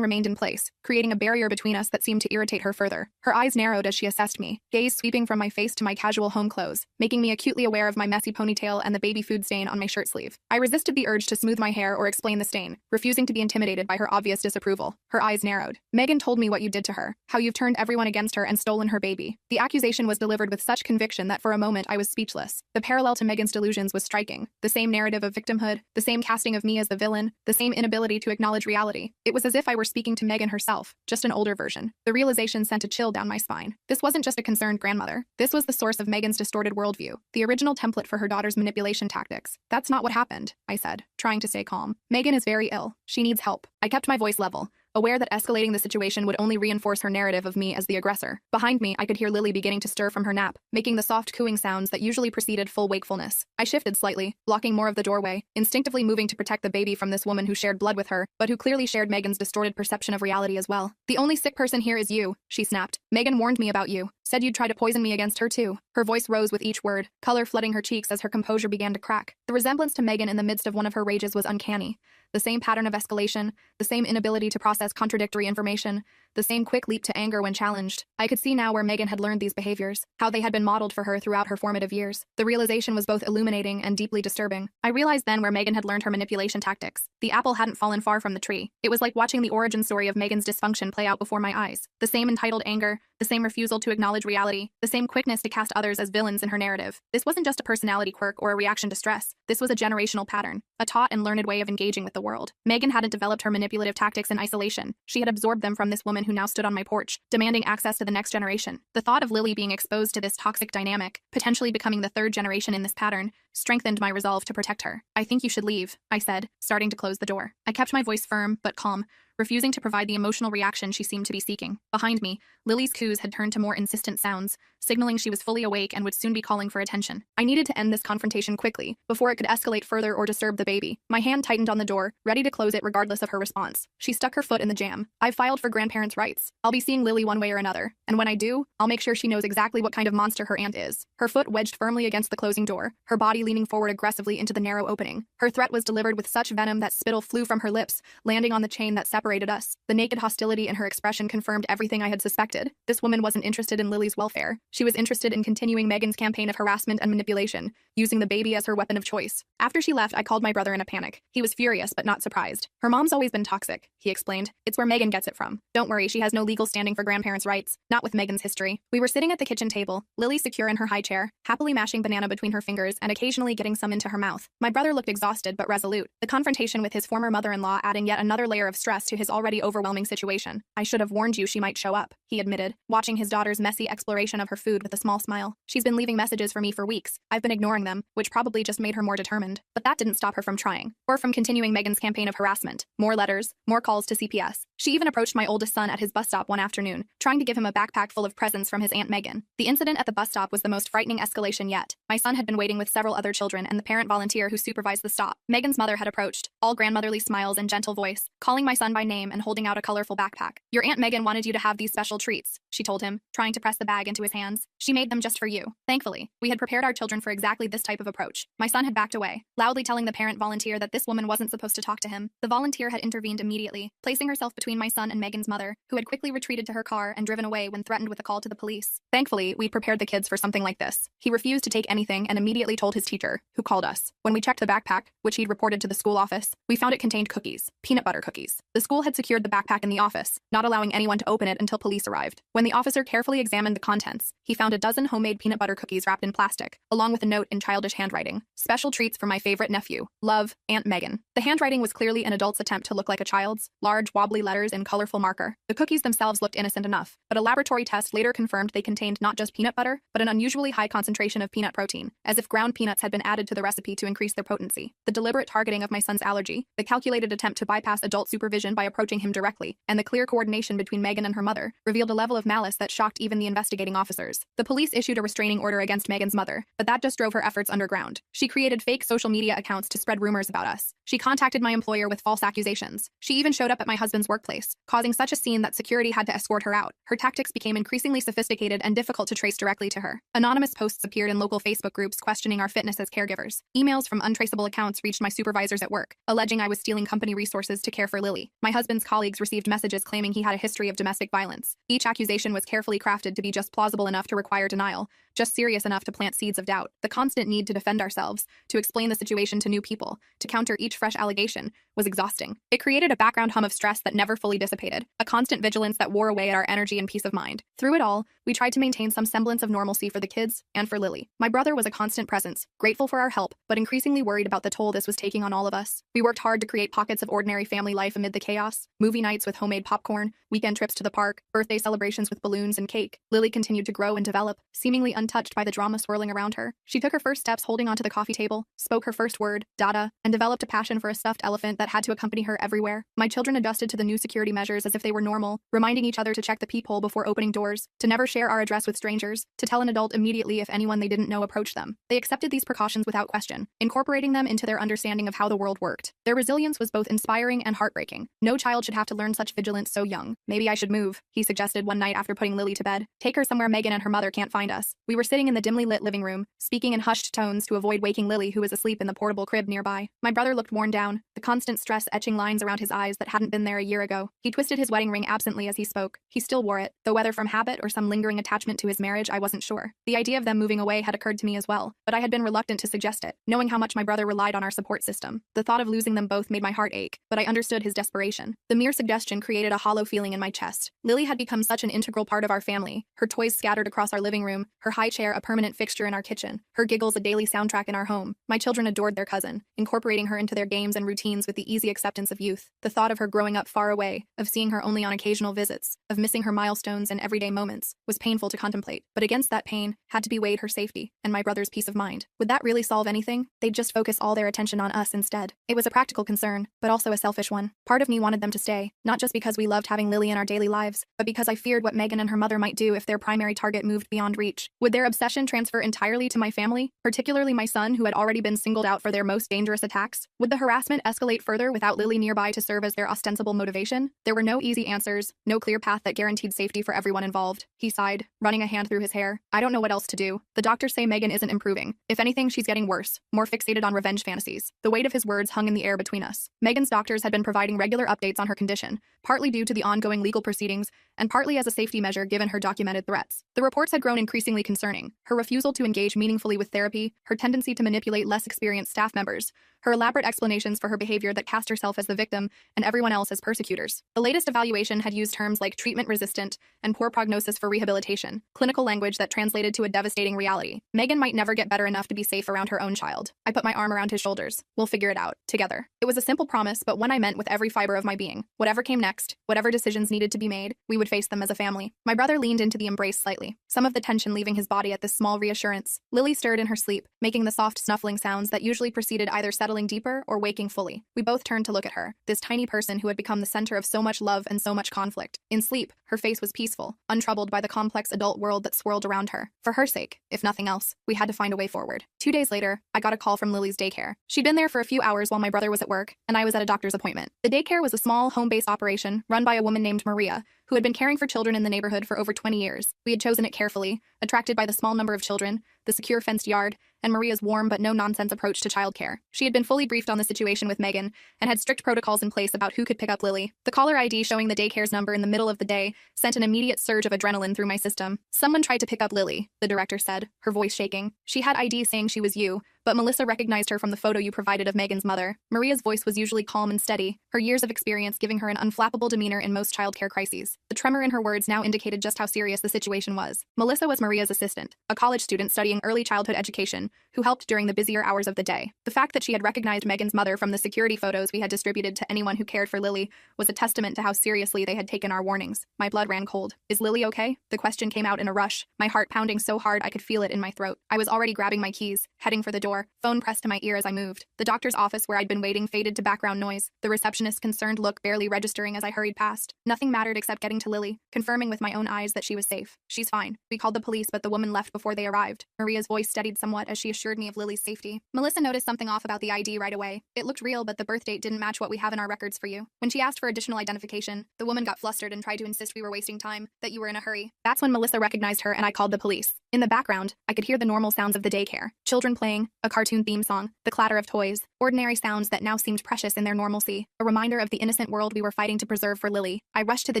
remained in place, creating a barrier between us that seemed to irritate her further. Her eyes narrowed as she assessed me, gaze sweeping from my face to my casual home clothes, making me acutely aware of my messy ponytail and the baby food stain on my shirt sleeve. I resisted the urge to smooth my hair or explain the stain, refusing to be intimidated by her obvious disapproval. Her eyes narrowed. Megan told me what you did to her, how you've turned everyone against her and stolen her baby. The accusation was delivered with such conviction that for a moment I was speechless. The parallel to Megan's delusions was striking. The same narrative of victimhood, the same casting of me as the villain, the same inability to acknowledge reality. It was as if I were speaking to Megan herself, just an older version. The realization sent a chill down my spine. This wasn't just a concerned grandmother. This was the source of Megan's distorted worldview, the original template for her daughter's manipulation tactics. That's not what happened, I said, trying to stay calm. Megan is very ill. She needs help. I kept my voice level, aware that escalating the situation would only reinforce her narrative of me as the aggressor. Behind me, I could hear Lily beginning to stir from her nap, making the soft cooing sounds that usually preceded full wakefulness. I shifted slightly, blocking more of the doorway, instinctively moving to protect the baby from this woman who shared blood with her, but who clearly shared Megan's distorted perception of reality as well. The only sick person here is you, she snapped, Megan warned me about you. Said you'd try to poison me against her too. Her voice rose with each word, color flooding her cheeks as her composure began to crack. The resemblance to Megan in the midst of one of her rages was uncanny. The same pattern of escalation, the same inability to process contradictory information, the same quick leap to anger when challenged. I could see now where Megan had learned these behaviors, how they had been modeled for her throughout her formative years. The realization was both illuminating and deeply disturbing. I realized then where Megan had learned her manipulation tactics. The apple hadn't fallen far from the tree. It was like watching the origin story of Megan's dysfunction play out before my eyes. The same entitled anger, the same refusal to acknowledge reality, the same quickness to cast others as villains in her narrative. This wasn't just a personality quirk or a reaction to stress. This was a generational pattern, a taught and learned way of engaging with the world. Megan hadn't developed her manipulative tactics in isolation. She had absorbed them from this woman who now stood on my porch, demanding access to the next generation. The thought of Lily being exposed to this toxic dynamic, potentially becoming the third generation in this pattern, strengthened my resolve to protect her. I think you should leave, I said, starting to close the door. I kept my voice firm but calm, refusing to provide the emotional reaction she seemed to be seeking. Behind me, Lily's coos had turned to more insistent sounds, signaling she was fully awake and would soon be calling for attention. I needed to end this confrontation quickly, before it could escalate further or disturb the baby. My hand tightened on the door, ready to close it regardless of her response. She stuck her foot in the jam. I've filed for grandparents' rights. I'll be seeing Lily one way or another, and when I do, I'll make sure she knows exactly what kind of monster her aunt is. Her foot wedged firmly against the closing door, her body leaning forward aggressively into the narrow opening. Her threat was delivered with such venom that spittle flew from her lips, landing on the chain that separated us. The naked hostility in her expression confirmed everything I had suspected. This woman wasn't interested in Lily's welfare. She was interested in continuing Megan's campaign of harassment and manipulation, using the baby as her weapon of choice. After she left, I called my brother in a panic. He was furious, but not surprised. Her mom's always been toxic, he explained. It's where Megan gets it from. Don't worry, she has no legal standing for grandparents' rights, not with Megan's history. We were sitting at the kitchen table, Lily secure in her high chair, happily mashing banana between her fingers and occasionally getting some into her mouth. My brother looked exhausted but resolute, the confrontation with his former mother-in-law adding yet another layer of stress to his already overwhelming situation. I should have warned you she might show up, he admitted, watching his daughter's messy exploration of her food with a small smile. She's been leaving messages for me for weeks. I've been ignoring them, which probably just made her more determined. But that didn't stop her from trying, or from continuing Megan's campaign of harassment. More letters, more calls to CPS. She even approached my oldest son at his bus stop one afternoon, trying to give him a backpack full of presents from his Aunt Megan. The incident at the bus stop was the most frightening escalation yet. My son had been waiting with several other children and the parent volunteer who supervised the stop. Megan's mother had approached, all grandmotherly smiles and gentle voice, calling my son by name and holding out a colorful backpack. Your Aunt Megan wanted you to have these special treats, she told him, trying to press the bag into his hands. She made them just for you. Thankfully, we had prepared our children for exactly this type of approach. My son had backed away, loudly telling the parent volunteer that this woman wasn't supposed to talk to him. The volunteer had intervened immediately, placing herself between my son and Megan's mother, who had quickly retreated to her car and driven away when threatened with a call to the police. Thankfully, we'd prepared the kids for something like this. He refused to take anything and immediately told his teacher, who called us. When we checked the backpack, which he'd reported to the school office, we found it contained cookies, peanut butter cookies. The school had secured the backpack in the office, not allowing anyone to open it until police arrived. When the officer carefully examined the contents, he found a dozen homemade peanut butter cookies wrapped in plastic, along with a note in childish handwriting. Special treats for my favorite nephew. Love, Aunt Megan. The handwriting was clearly an adult's attempt to look like a child's, large, wobbly letters in colorful marker. The cookies themselves looked innocent enough, but a laboratory test later confirmed they contained not just peanut butter, but an unusually high concentration of peanut protein, as if ground peanuts had been added to the recipe to increase their potency. The deliberate targeting of my son's allergy, the calculated attempt to bypass adult supervision by approaching him directly, and the clear coordination between Megan and her mother, revealed a level of malice that shocked even the investigating officers. The police issued a restraining order against Megan's mother, but that just drove her efforts underground. She created fake social media accounts to spread rumors about us. She contacted my employer with false accusations. She even showed up at my husband's workplace, causing such a scene that security had to escort her out. Her tactics became increasingly sophisticated and difficult to trace directly to her. Anonymous posts appeared in local Facebook groups questioning our fitness as caregivers. Emails from untraceable accounts reached my supervisors at work, alleging I was stealing company resources to care for Lily. My husband's colleagues received messages claiming he had a history of domestic violence. Each accusation was carefully crafted to be just plausible enough to require denial, just serious enough to plant seeds of doubt. The constant need to defend ourselves, to explain the situation to new people, to counter each fresh allegation, was exhausting. It created a background hum of stress that never fully dissipated, a constant vigilance that wore away at our energy and peace of mind. Through it all, we tried to maintain some semblance of normalcy for the kids and for Lily. My brother was a constant presence, grateful for our help, but increasingly worried about the toll this was taking on all of us. We worked hard to create pockets of ordinary family life amid the chaos, movie nights with homemade popcorn, weekend trips to the park, birthday celebrations with balloons and cake. Lily continued to grow and develop, seemingly untouched by the drama swirling around her. She took her first steps holding onto the coffee table, spoke her first word, data, and developed a passion for a stuffed elephant that had to accompany her everywhere. My children adjusted to the new security measures as if they were normal, reminding each other to check the peephole before opening doors, to never share our address with strangers, to tell an adult immediately if anyone they didn't know approached them. They accepted these precautions without question, incorporating them into their understanding of how the world worked. Their resilience was both inspiring and heartbreaking. No child should have to learn such vigilance so young. Maybe I should move, he suggested one night after putting Lily to bed. Take her somewhere Megan and her mother can't find us. We were sitting in the dimly lit living room, speaking in hushed tones to avoid waking Lily, who was asleep in the portable crib nearby. My brother looked worn down, the constant stress etching lines around his eyes that hadn't been there a year ago. He twisted his wedding ring absently as he spoke. He still wore it, though whether from habit or some lingering attachment to his marriage, I wasn't sure. The idea of them moving away had occurred to me as well, but I had been reluctant to suggest it, knowing how much my brother relied on our support system. The thought of losing them both made my heart ache, but I understood his desperation. The mere suggestion created a hollow feeling in my chest. Lily had become such an integral part of our family, her toys scattered across our living room, her high chair a permanent fixture in our kitchen, her giggles a daily soundtrack in our home. My children adored their cousin, incorporating her into their games and routines with the easy acceptance of youth. The thought of her growing up far away, of seeing her only on occasional visits, of missing her milestones and everyday moments, was painful to contemplate. But against that pain had to be weighed her safety and my brother's peace of mind. Would that really solve anything? They'd just focus all their attention on us instead. It was a practical concern, but also a selfish one. Part of me wanted them to stay, not just because we loved having Lily in our daily lives, but because I feared what Megan and her mother might do if their primary target moved beyond reach. Would their obsession transfer entirely to my family, particularly my son who had already been singled out for their most dangerous attacks? Would the harassment escalate further without Lily nearby to serve as their ostensible motivation? There were no easy answers, no clear path that guaranteed safety for everyone involved. He sighed, running a hand through his hair. I don't know what else to do. The doctors say Megan isn't improving. If anything, she's getting worse, more fixated on revenge fantasies. The weight of his words hung in the air between us. Megan's doctors had been providing regular updates on her condition, partly due to the ongoing legal proceedings, and partly as a safety measure given her documented threats. The reports had grown increasingly concerning. Her refusal to engage meaningfully with therapy, her tendency to manipulate less experienced staff members, her elaborate explanations for her behavior that cast herself as the victim and everyone else as persecutors. The latest evaluation had used terms like treatment-resistant and poor prognosis for rehabilitation, clinical language that translated to a devastating reality. Megan might never get better enough to be safe around her own child. I put my arm around his shoulders. We'll figure it out, together. It was a simple promise, but one I meant with every fiber of my being. Whatever came next, whatever decisions needed to be made, we would face them as a family. My brother leaned into the embrace slightly, some of the tension leaving his body at this small reassurance. Lily stirred in her sleep, making the soft snuffling sounds that usually preceded either settling deeper or waking fully. We both turned to look at her, this tiny person who had become the center of so much love and so much conflict. In sleep, her face was peaceful, untroubled by the complex adult world that swirled around her. For her sake, if nothing else, we had to find a way forward. 2 days later, I got a call from Lily's daycare. She'd been there for a few hours while my brother was at work, and I was at a doctor's appointment. The daycare was a small, home-based operation run by a woman named Maria, who had been caring for children in the neighborhood for over 20 years. We had chosen it carefully, attracted by the small number of children, the secure fenced yard, and Maria's warm but no-nonsense approach to childcare. She had been fully briefed on the situation with Megan and had strict protocols in place about who could pick up Lily. The caller ID showing the daycare's number in the middle of the day sent an immediate surge of adrenaline through my system. Someone tried to pick up Lily, the director said, her voice shaking. She had ID saying she was you, but Melissa recognized her from the photo you provided of Megan's mother. Maria's voice was usually calm and steady, her years of experience giving her an unflappable demeanor in most childcare crises. The tremor in her words now indicated just how serious the situation was. Melissa was Maria's assistant, a college student studying early childhood education, who helped during the busier hours of the day. The fact that she had recognized Megan's mother from the security photos we had distributed to anyone who cared for Lily was a testament to how seriously they had taken our warnings. My blood ran cold. Is Lily okay? The question came out in a rush, my heart pounding so hard I could feel it in my throat. I was already grabbing my keys, heading for the door, phone pressed to my ear as I moved. The doctor's office where I'd been waiting faded to background noise, the receptionist's concerned look barely registering as I hurried past. Nothing mattered except getting to Lily, confirming with my own eyes that she was safe. She's fine. We called the police, but the woman left before they arrived. Maria's voice steadied somewhat as she assured me of Lily's safety. Melissa noticed something off about the ID right away. It looked real, but the birth date didn't match what we have in our records for you. When she asked for additional identification, the woman got flustered and tried to insist we were wasting time, that you were in a hurry. That's when Melissa recognized her and I called the police. In the background, I could hear the normal sounds of the daycare. Children playing, a cartoon theme song, the clatter of toys, ordinary sounds that now seemed precious in their normalcy, a reminder of the innocent world we were fighting to preserve for Lily. I rushed to the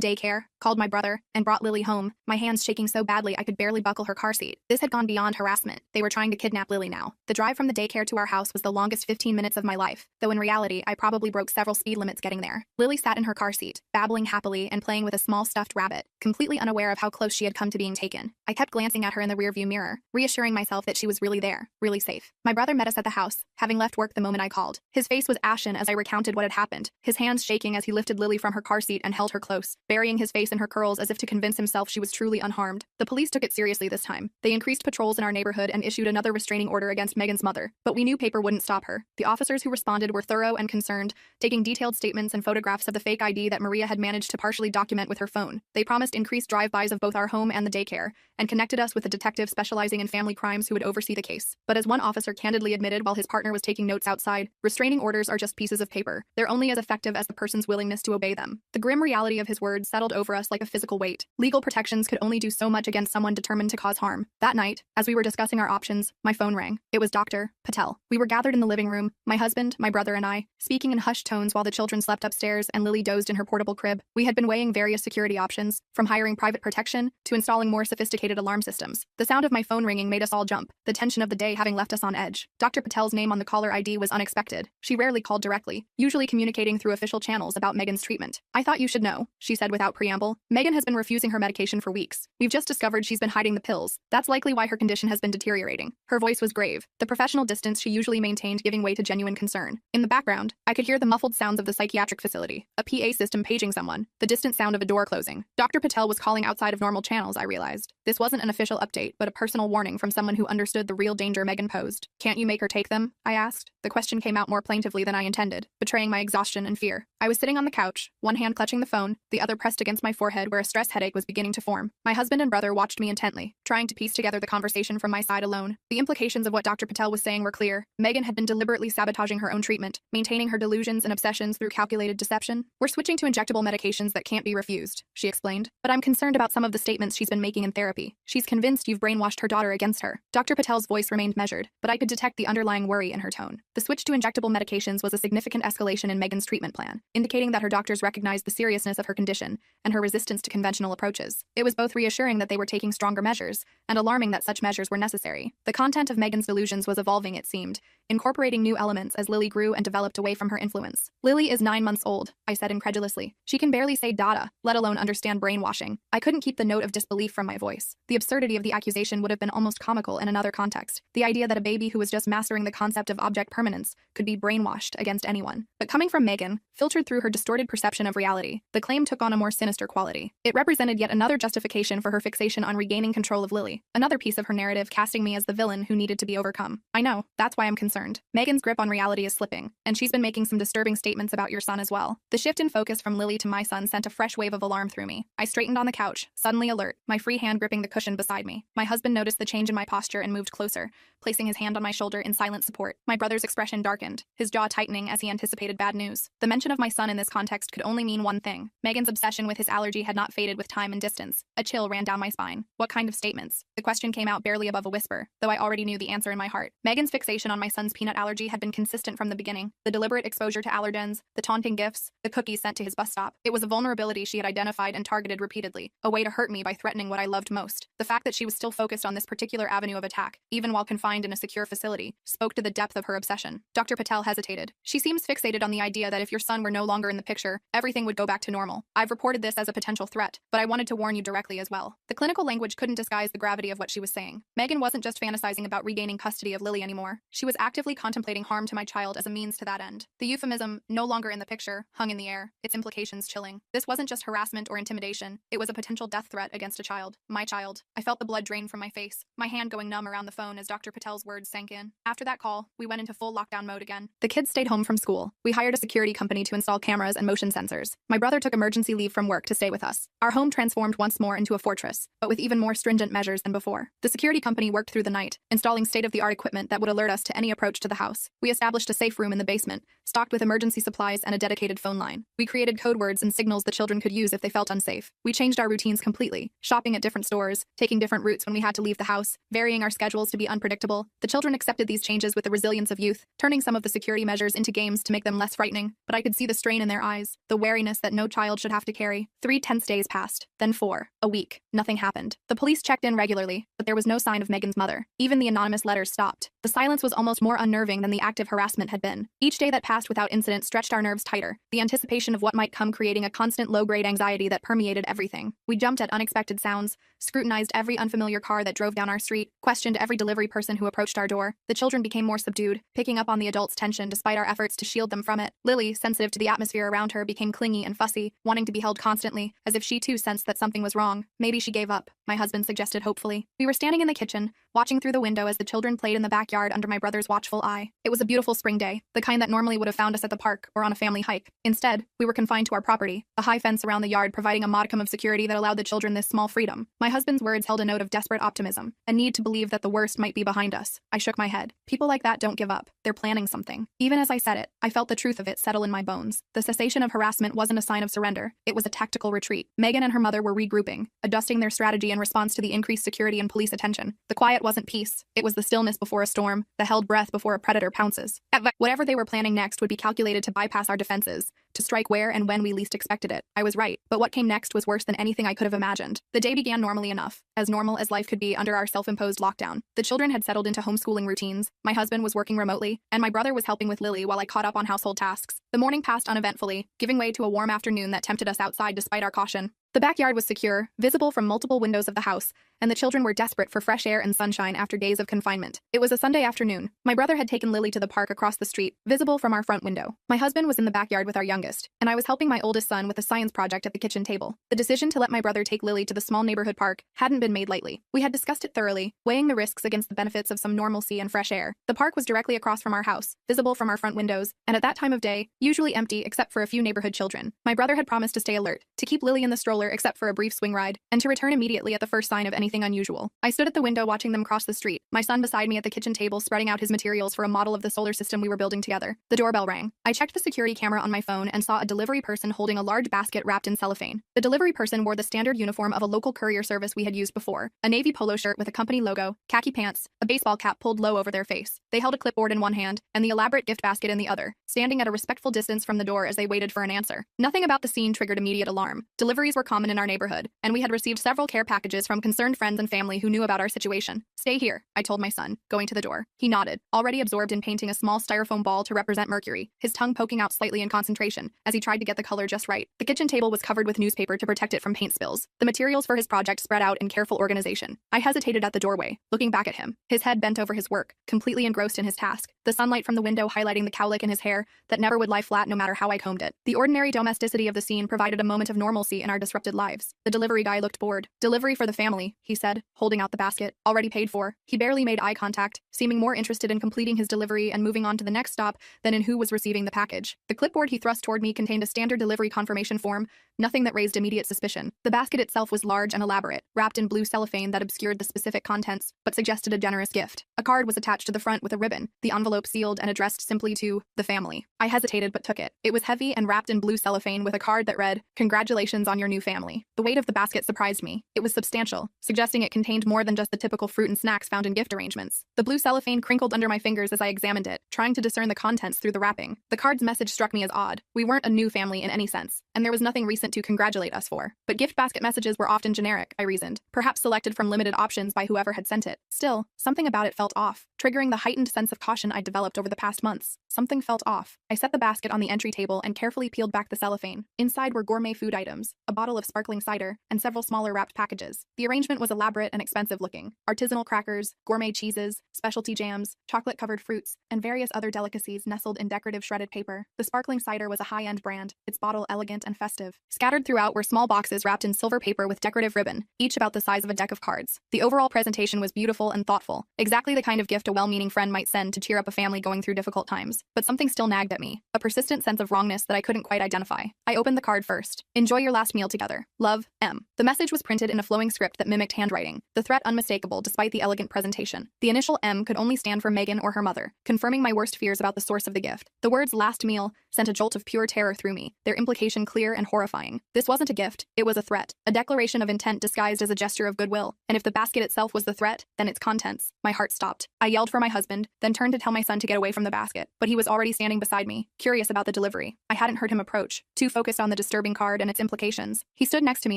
daycare, called my brother, and brought Lily home, my hands shaking so badly I could barely buckle her car seat. This had gone beyond harassment. They were trying to kidnap Lily now. The drive from the daycare to our house was the longest 15 minutes of my life, though in reality, I probably broke several speed limits getting there. Lily sat in her car seat, babbling happily and playing with a small stuffed rabbit, completely unaware of how close she had come to being taken. I kept glancing at her in the rearview mirror, reassuring myself that she was really there, really safe. My brother met us at the house, having left work the moment I called. His face was ashen as I recounted what had happened, his hands shaking as he lifted Lily from her car seat and held her close, burying his face in her curls as if to convince himself she was truly unharmed. The police took it seriously this time. They increased patrols in our neighborhood and issued another restraining order against Megan's mother, but we knew paper wouldn't stop her. The officers who responded were thorough and concerned, taking detailed statements and photographs of the fake ID that Maria had managed to partially document with her phone. They promised increased drive-bys of both our home and the daycare, and connected us with a detective specializing in family crimes who would oversee the case. But as one officer candidly admitted while his partner was taking notes outside, restraining orders are just pieces of paper. They're only as effective as the person's willingness to obey them. The grim reality of his words settled over us like a physical weight. Legal protections could only do so much against someone determined to cause harm. That night, as we were discussing our options, my phone rang. It was Dr. Patel. We were gathered in the living room, my husband, my brother, and I, speaking in hushed tones while the children slept upstairs and Lily dozed in her portable crib. We had been weighing various security options, from hiring private protection to installing more sophisticated alarm systems. The sound of my phone ringing made us all jump, the tension of the day having left us on edge. Dr. Patel's name on the caller ID was unexpected. She rarely called directly, usually communicating through official channels about Megan's treatment. "I thought you should know," she said without preamble. "Megan has been refusing her medication for weeks. We've just discovered she's been hiding the pills. That's likely why her condition has been deteriorating." Her voice was grave, the professional distance she usually maintained giving way to genuine concern. In the background, I could hear the muffled sounds of the psychiatric facility, a PA system paging someone, the distant sound of a door closing. Dr. Patel was calling outside of normal channels, I realized. This wasn't an official update, but a personal warning from someone who understood the real danger Megan posed. "Can't you make her take them?" I asked. The question came out more plaintively than I intended, betraying my exhaustion and fear. I was sitting on the couch, one hand clutching the phone, the other pressed against my forehead where a stress headache was beginning to form. My husband and brother watched me intently, trying to piece together the conversation from my side alone. The implications of what Dr. Patel was saying were clear. Megan had been deliberately sabotaging her own treatment, maintaining her delusions and obsessions through calculated deception. "We're switching to injectable medications that can't be refused," she explained. "But I'm concerned about some of the statements she's been making in therapy. She's convinced you've brainwashed her daughter against her." Dr. Patel's voice remained measured, but I could detect the underlying worry in her tone. The switch to injectable medications was a significant escalation in Megan's treatment plan, indicating that her doctors recognized the seriousness of her condition and her resistance to conventional approaches. It was both reassuring that they were taking stronger measures and alarming that such measures were necessary. The content of Megan's delusions was evolving, it seemed, incorporating new elements as Lily grew and developed away from her influence. "Lily is 9 months old," I said incredulously. "She can barely say data, let alone understand brainwashing." I couldn't keep the note of disbelief from my voice. The absurdity of the accusation would have been almost comical in another context. The idea that a baby who was just mastering the concept of object permanence could be brainwashed against anyone. But coming from Megan, filtered through her distorted perception of reality, the claim took on a more sinister quality. It represented yet another justification for her fixation on regaining control of Lily, another piece of her narrative casting me as the villain who needed to be overcome. I know, that's why I'm concerned. Megan's grip on reality is slipping, and she's been making some disturbing statements about your son as well. The shift in focus from Lily to my son sent a fresh wave of alarm through me. I straightened on the couch, suddenly alert, my free hand gripping the cushion beside me. My husband noticed the change in my posture and moved closer, placing his hand on my shoulder in silent support. My brother's expression darkened, his jaw tightening as he anticipated bad news. The mention of my son in this context could only mean one thing. Megan's obsession with his allergy had not faded with time and distance. A chill ran down my spine. What kind of statements? The question came out barely above a whisper, though I already knew the answer in my heart. Megan's fixation on my son's peanut allergy had been consistent from the beginning. The deliberate exposure to allergens, the taunting gifts, the cookies sent to his bus stop. It was a vulnerability she had identified and targeted repeatedly, a way to hurt me by threatening what I loved most. The fact that she was still focused on this particular avenue of attack, even while confined in a secure facility, spoke to the depth of her obsession. Dr. Patel hesitated. "She seems fixated on the idea that if your son were no longer in the picture, everything would go back to normal. I've reported this as a potential threat, but I wanted to warn you directly as well." The clinical language couldn't disguise the gravity of what she was saying. Megan wasn't just fantasizing about regaining custody of Lily anymore. She was actively contemplating harm to my child as a means to that end. The euphemism, "no longer in the picture," hung in the air, its implications chilling. This wasn't just harassment or intimidation. It was a potential death threat against a child. My child. I felt the blood drain from my face, my hand going numb around the phone as Dr. Patel's words sank in. After that call, we went into full lockdown mode again. The kids stayed home from school. We hired a security company to install cameras and motion sensors. My brother took emergency leave from work to stay with us. Our home transformed once more into a fortress, but with even more stringent measures than before. The security company worked through the night, installing state-of-the-art equipment that would alert us to any approach to the house. We established a safe room in the basement, stocked with emergency supplies and a dedicated phone line. We created code words and signals the children could use if they felt unsafe. We changed our routines completely, shopping at different stores, taking different routes when we had to leave the house, varying our schedules to be unpredictable. The children accepted these changes with the resilience of youth, turning some of the security measures into games to make them less frightening, but I could see the strain in their eyes, the wariness that no child should have to carry. 3 tense days passed, then 4, a week. Nothing happened. The police checked in regularly, but there was no sign of Megan's mother. Even the anonymous letters stopped. The silence was almost more unnerving than the active harassment had been. Each day that passed without incident stretched our nerves tighter, the anticipation of what might come creating a constant low-grade anxiety that permeated everything. We jumped at unexpected sounds, scrutinized every unfamiliar car that drove down our street, questioned every delivery person who approached our door. The children became more subdued, picking up on the adults' tension despite our efforts to shield them from it. Lily, sensitive to the atmosphere around her, became clingy and fussy, wanting to be held constantly, as if she too sensed that something was wrong. Maybe she gave up, my husband suggested hopefully. We were standing in the kitchen, watching through the window as the children played in the backyard under my brother's watchful eye. It was a beautiful spring day, the kind that normally would have found us at the park or on a family hike. Instead, we were confined to our property, a high fence around the yard providing a modicum of security that allowed the children this small freedom. My husband's words held a note of desperate optimism, a need to believe that the worst might be behind us. I shook my head. People like that don't give up. They're planning something. Even as I said it, I felt the truth of it settle in my bones. The cessation of harassment wasn't a sign of surrender. It was a tactical retreat. Megan and her mother were regrouping, adjusting their strategy in response to the increased security and police attention. The quiet wasn't peace. It was the stillness before a storm, the held breath before a predator pounces. Whatever they were planning next would be calculated to bypass our defenses, to strike where and when we least expected it. I was right, but what came next was worse than anything I could have imagined. The day began normally enough, as normal as life could be under our self-imposed lockdown. The children had settled into homeschooling routines, my husband was working remotely, and my brother was helping with Lily while I caught up on household tasks. The morning passed uneventfully, giving way to a warm afternoon that tempted us outside despite our caution. The backyard was secure, visible from multiple windows of the house, and the children were desperate for fresh air and sunshine after days of confinement. It was a Sunday afternoon. My brother had taken Lily to the park across the street, visible from our front window. My husband was in the backyard with our youngest, and I was helping my oldest son with a science project at the kitchen table. The decision to let my brother take Lily to the small neighborhood park hadn't been made lightly. We had discussed it thoroughly, weighing the risks against the benefits of some normalcy and fresh air. The park was directly across from our house, visible from our front windows, and at that time of day, usually empty except for a few neighborhood children. My brother had promised to stay alert, to keep Lily in the stroller except for a brief swing ride, and to return immediately at the first sign of anything unusual. I stood at the window watching them cross the street, my son beside me at the kitchen table spreading out his materials for a model of the solar system we were building together. The doorbell rang. I checked the security camera on my phone and saw a delivery person holding a large basket wrapped in cellophane. The delivery person wore the standard uniform of a local courier service we had used before, a navy polo shirt with a company logo, khaki pants, a baseball cap pulled low over their face. They held a clipboard in one hand and the elaborate gift basket in the other, standing at a respectful distance from the door as they waited for an answer. Nothing about the scene triggered immediate alarm. Deliveries were common in our neighborhood, and we had received several care packages from concerned friends and family who knew about our situation. Stay here, I told my son, going to the door. He nodded, already absorbed in painting a small styrofoam ball to represent Mercury, his tongue poking out slightly in concentration, as he tried to get the color just right. The kitchen table was covered with newspaper to protect it from paint spills. The materials for his project spread out in careful organization. I hesitated at the doorway, looking back at him, his head bent over his work, completely engrossed in his task, the sunlight from the window highlighting the cowlick in his hair that never would lie flat no matter how I combed it. The ordinary domesticity of the scene provided a moment of normalcy in our disrupted lives. The delivery guy looked bored. Delivery for the family, he said, holding out the basket, already paid for. He barely made eye contact, seeming more interested in completing his delivery and moving on to the next stop than in who was receiving the package. The clipboard he thrust toward me contained a standard delivery confirmation form, nothing that raised immediate suspicion. The basket itself was large and elaborate, wrapped in blue cellophane that obscured the specific contents, but suggested a generous gift. A card was attached to the front with a ribbon, the envelope sealed and addressed simply to the family. I hesitated but took it. It was heavy and wrapped in blue cellophane with a card that read, "Congratulations on your new family." The weight of the basket surprised me. It was substantial, suggesting it contained more than just the typical fruit and snacks found in gift arrangements. The blue cellophane crinkled under my fingers as I examined it, trying to discern the contents through the wrapping. The card's message struck me as odd. We weren't a new family in any sense, and there was nothing recent to congratulate us for. But gift basket messages were often generic, I reasoned, perhaps selected from limited options by whoever had sent it. Still, something about it felt off, triggering the heightened sense of caution I'd developed over the past months. Something felt off. I set the basket on the entry table and carefully peeled back the cellophane. Inside were gourmet food items, a bottle of sparkling cider, and several smaller wrapped packages. The arrangement was elaborate and expensive looking. Artisanal crackers, gourmet cheeses, specialty jams, chocolate-covered fruits, and various other delicacies nestled in decorative shredded paper. The sparkling cider was a high-end brand, its bottle elegant and festive. Scattered throughout were small boxes wrapped in silver paper with decorative ribbon, each about the size of a deck of cards. The overall presentation was beautiful and thoughtful, exactly the kind of gift a well-meaning friend might send to cheer up a family going through difficult times. But something still nagged at me, a persistent sense of wrongness that I couldn't quite identify. I opened the card first. "Enjoy your last meal together. Love, M." The message was printed in a flowing script that mimicked handwriting, the threat unmistakable despite the elegant presentation. The initial M could only stand for Megan or her mother, confirming my worst fears about the source of the gift. The words "last meal" sent a jolt of pure terror through me, their implication clear and horrifying. This wasn't a gift, it was a threat, a declaration of intent disguised as a gesture of goodwill. And if the basket itself was the threat, then its contents. My heart stopped. I yelled for my husband, then turned to tell my son to get away from the basket, but he was already standing beside me, curious about the delivery. I hadn't heard him approach, too focused on the disturbing card and its implications. He stood next to me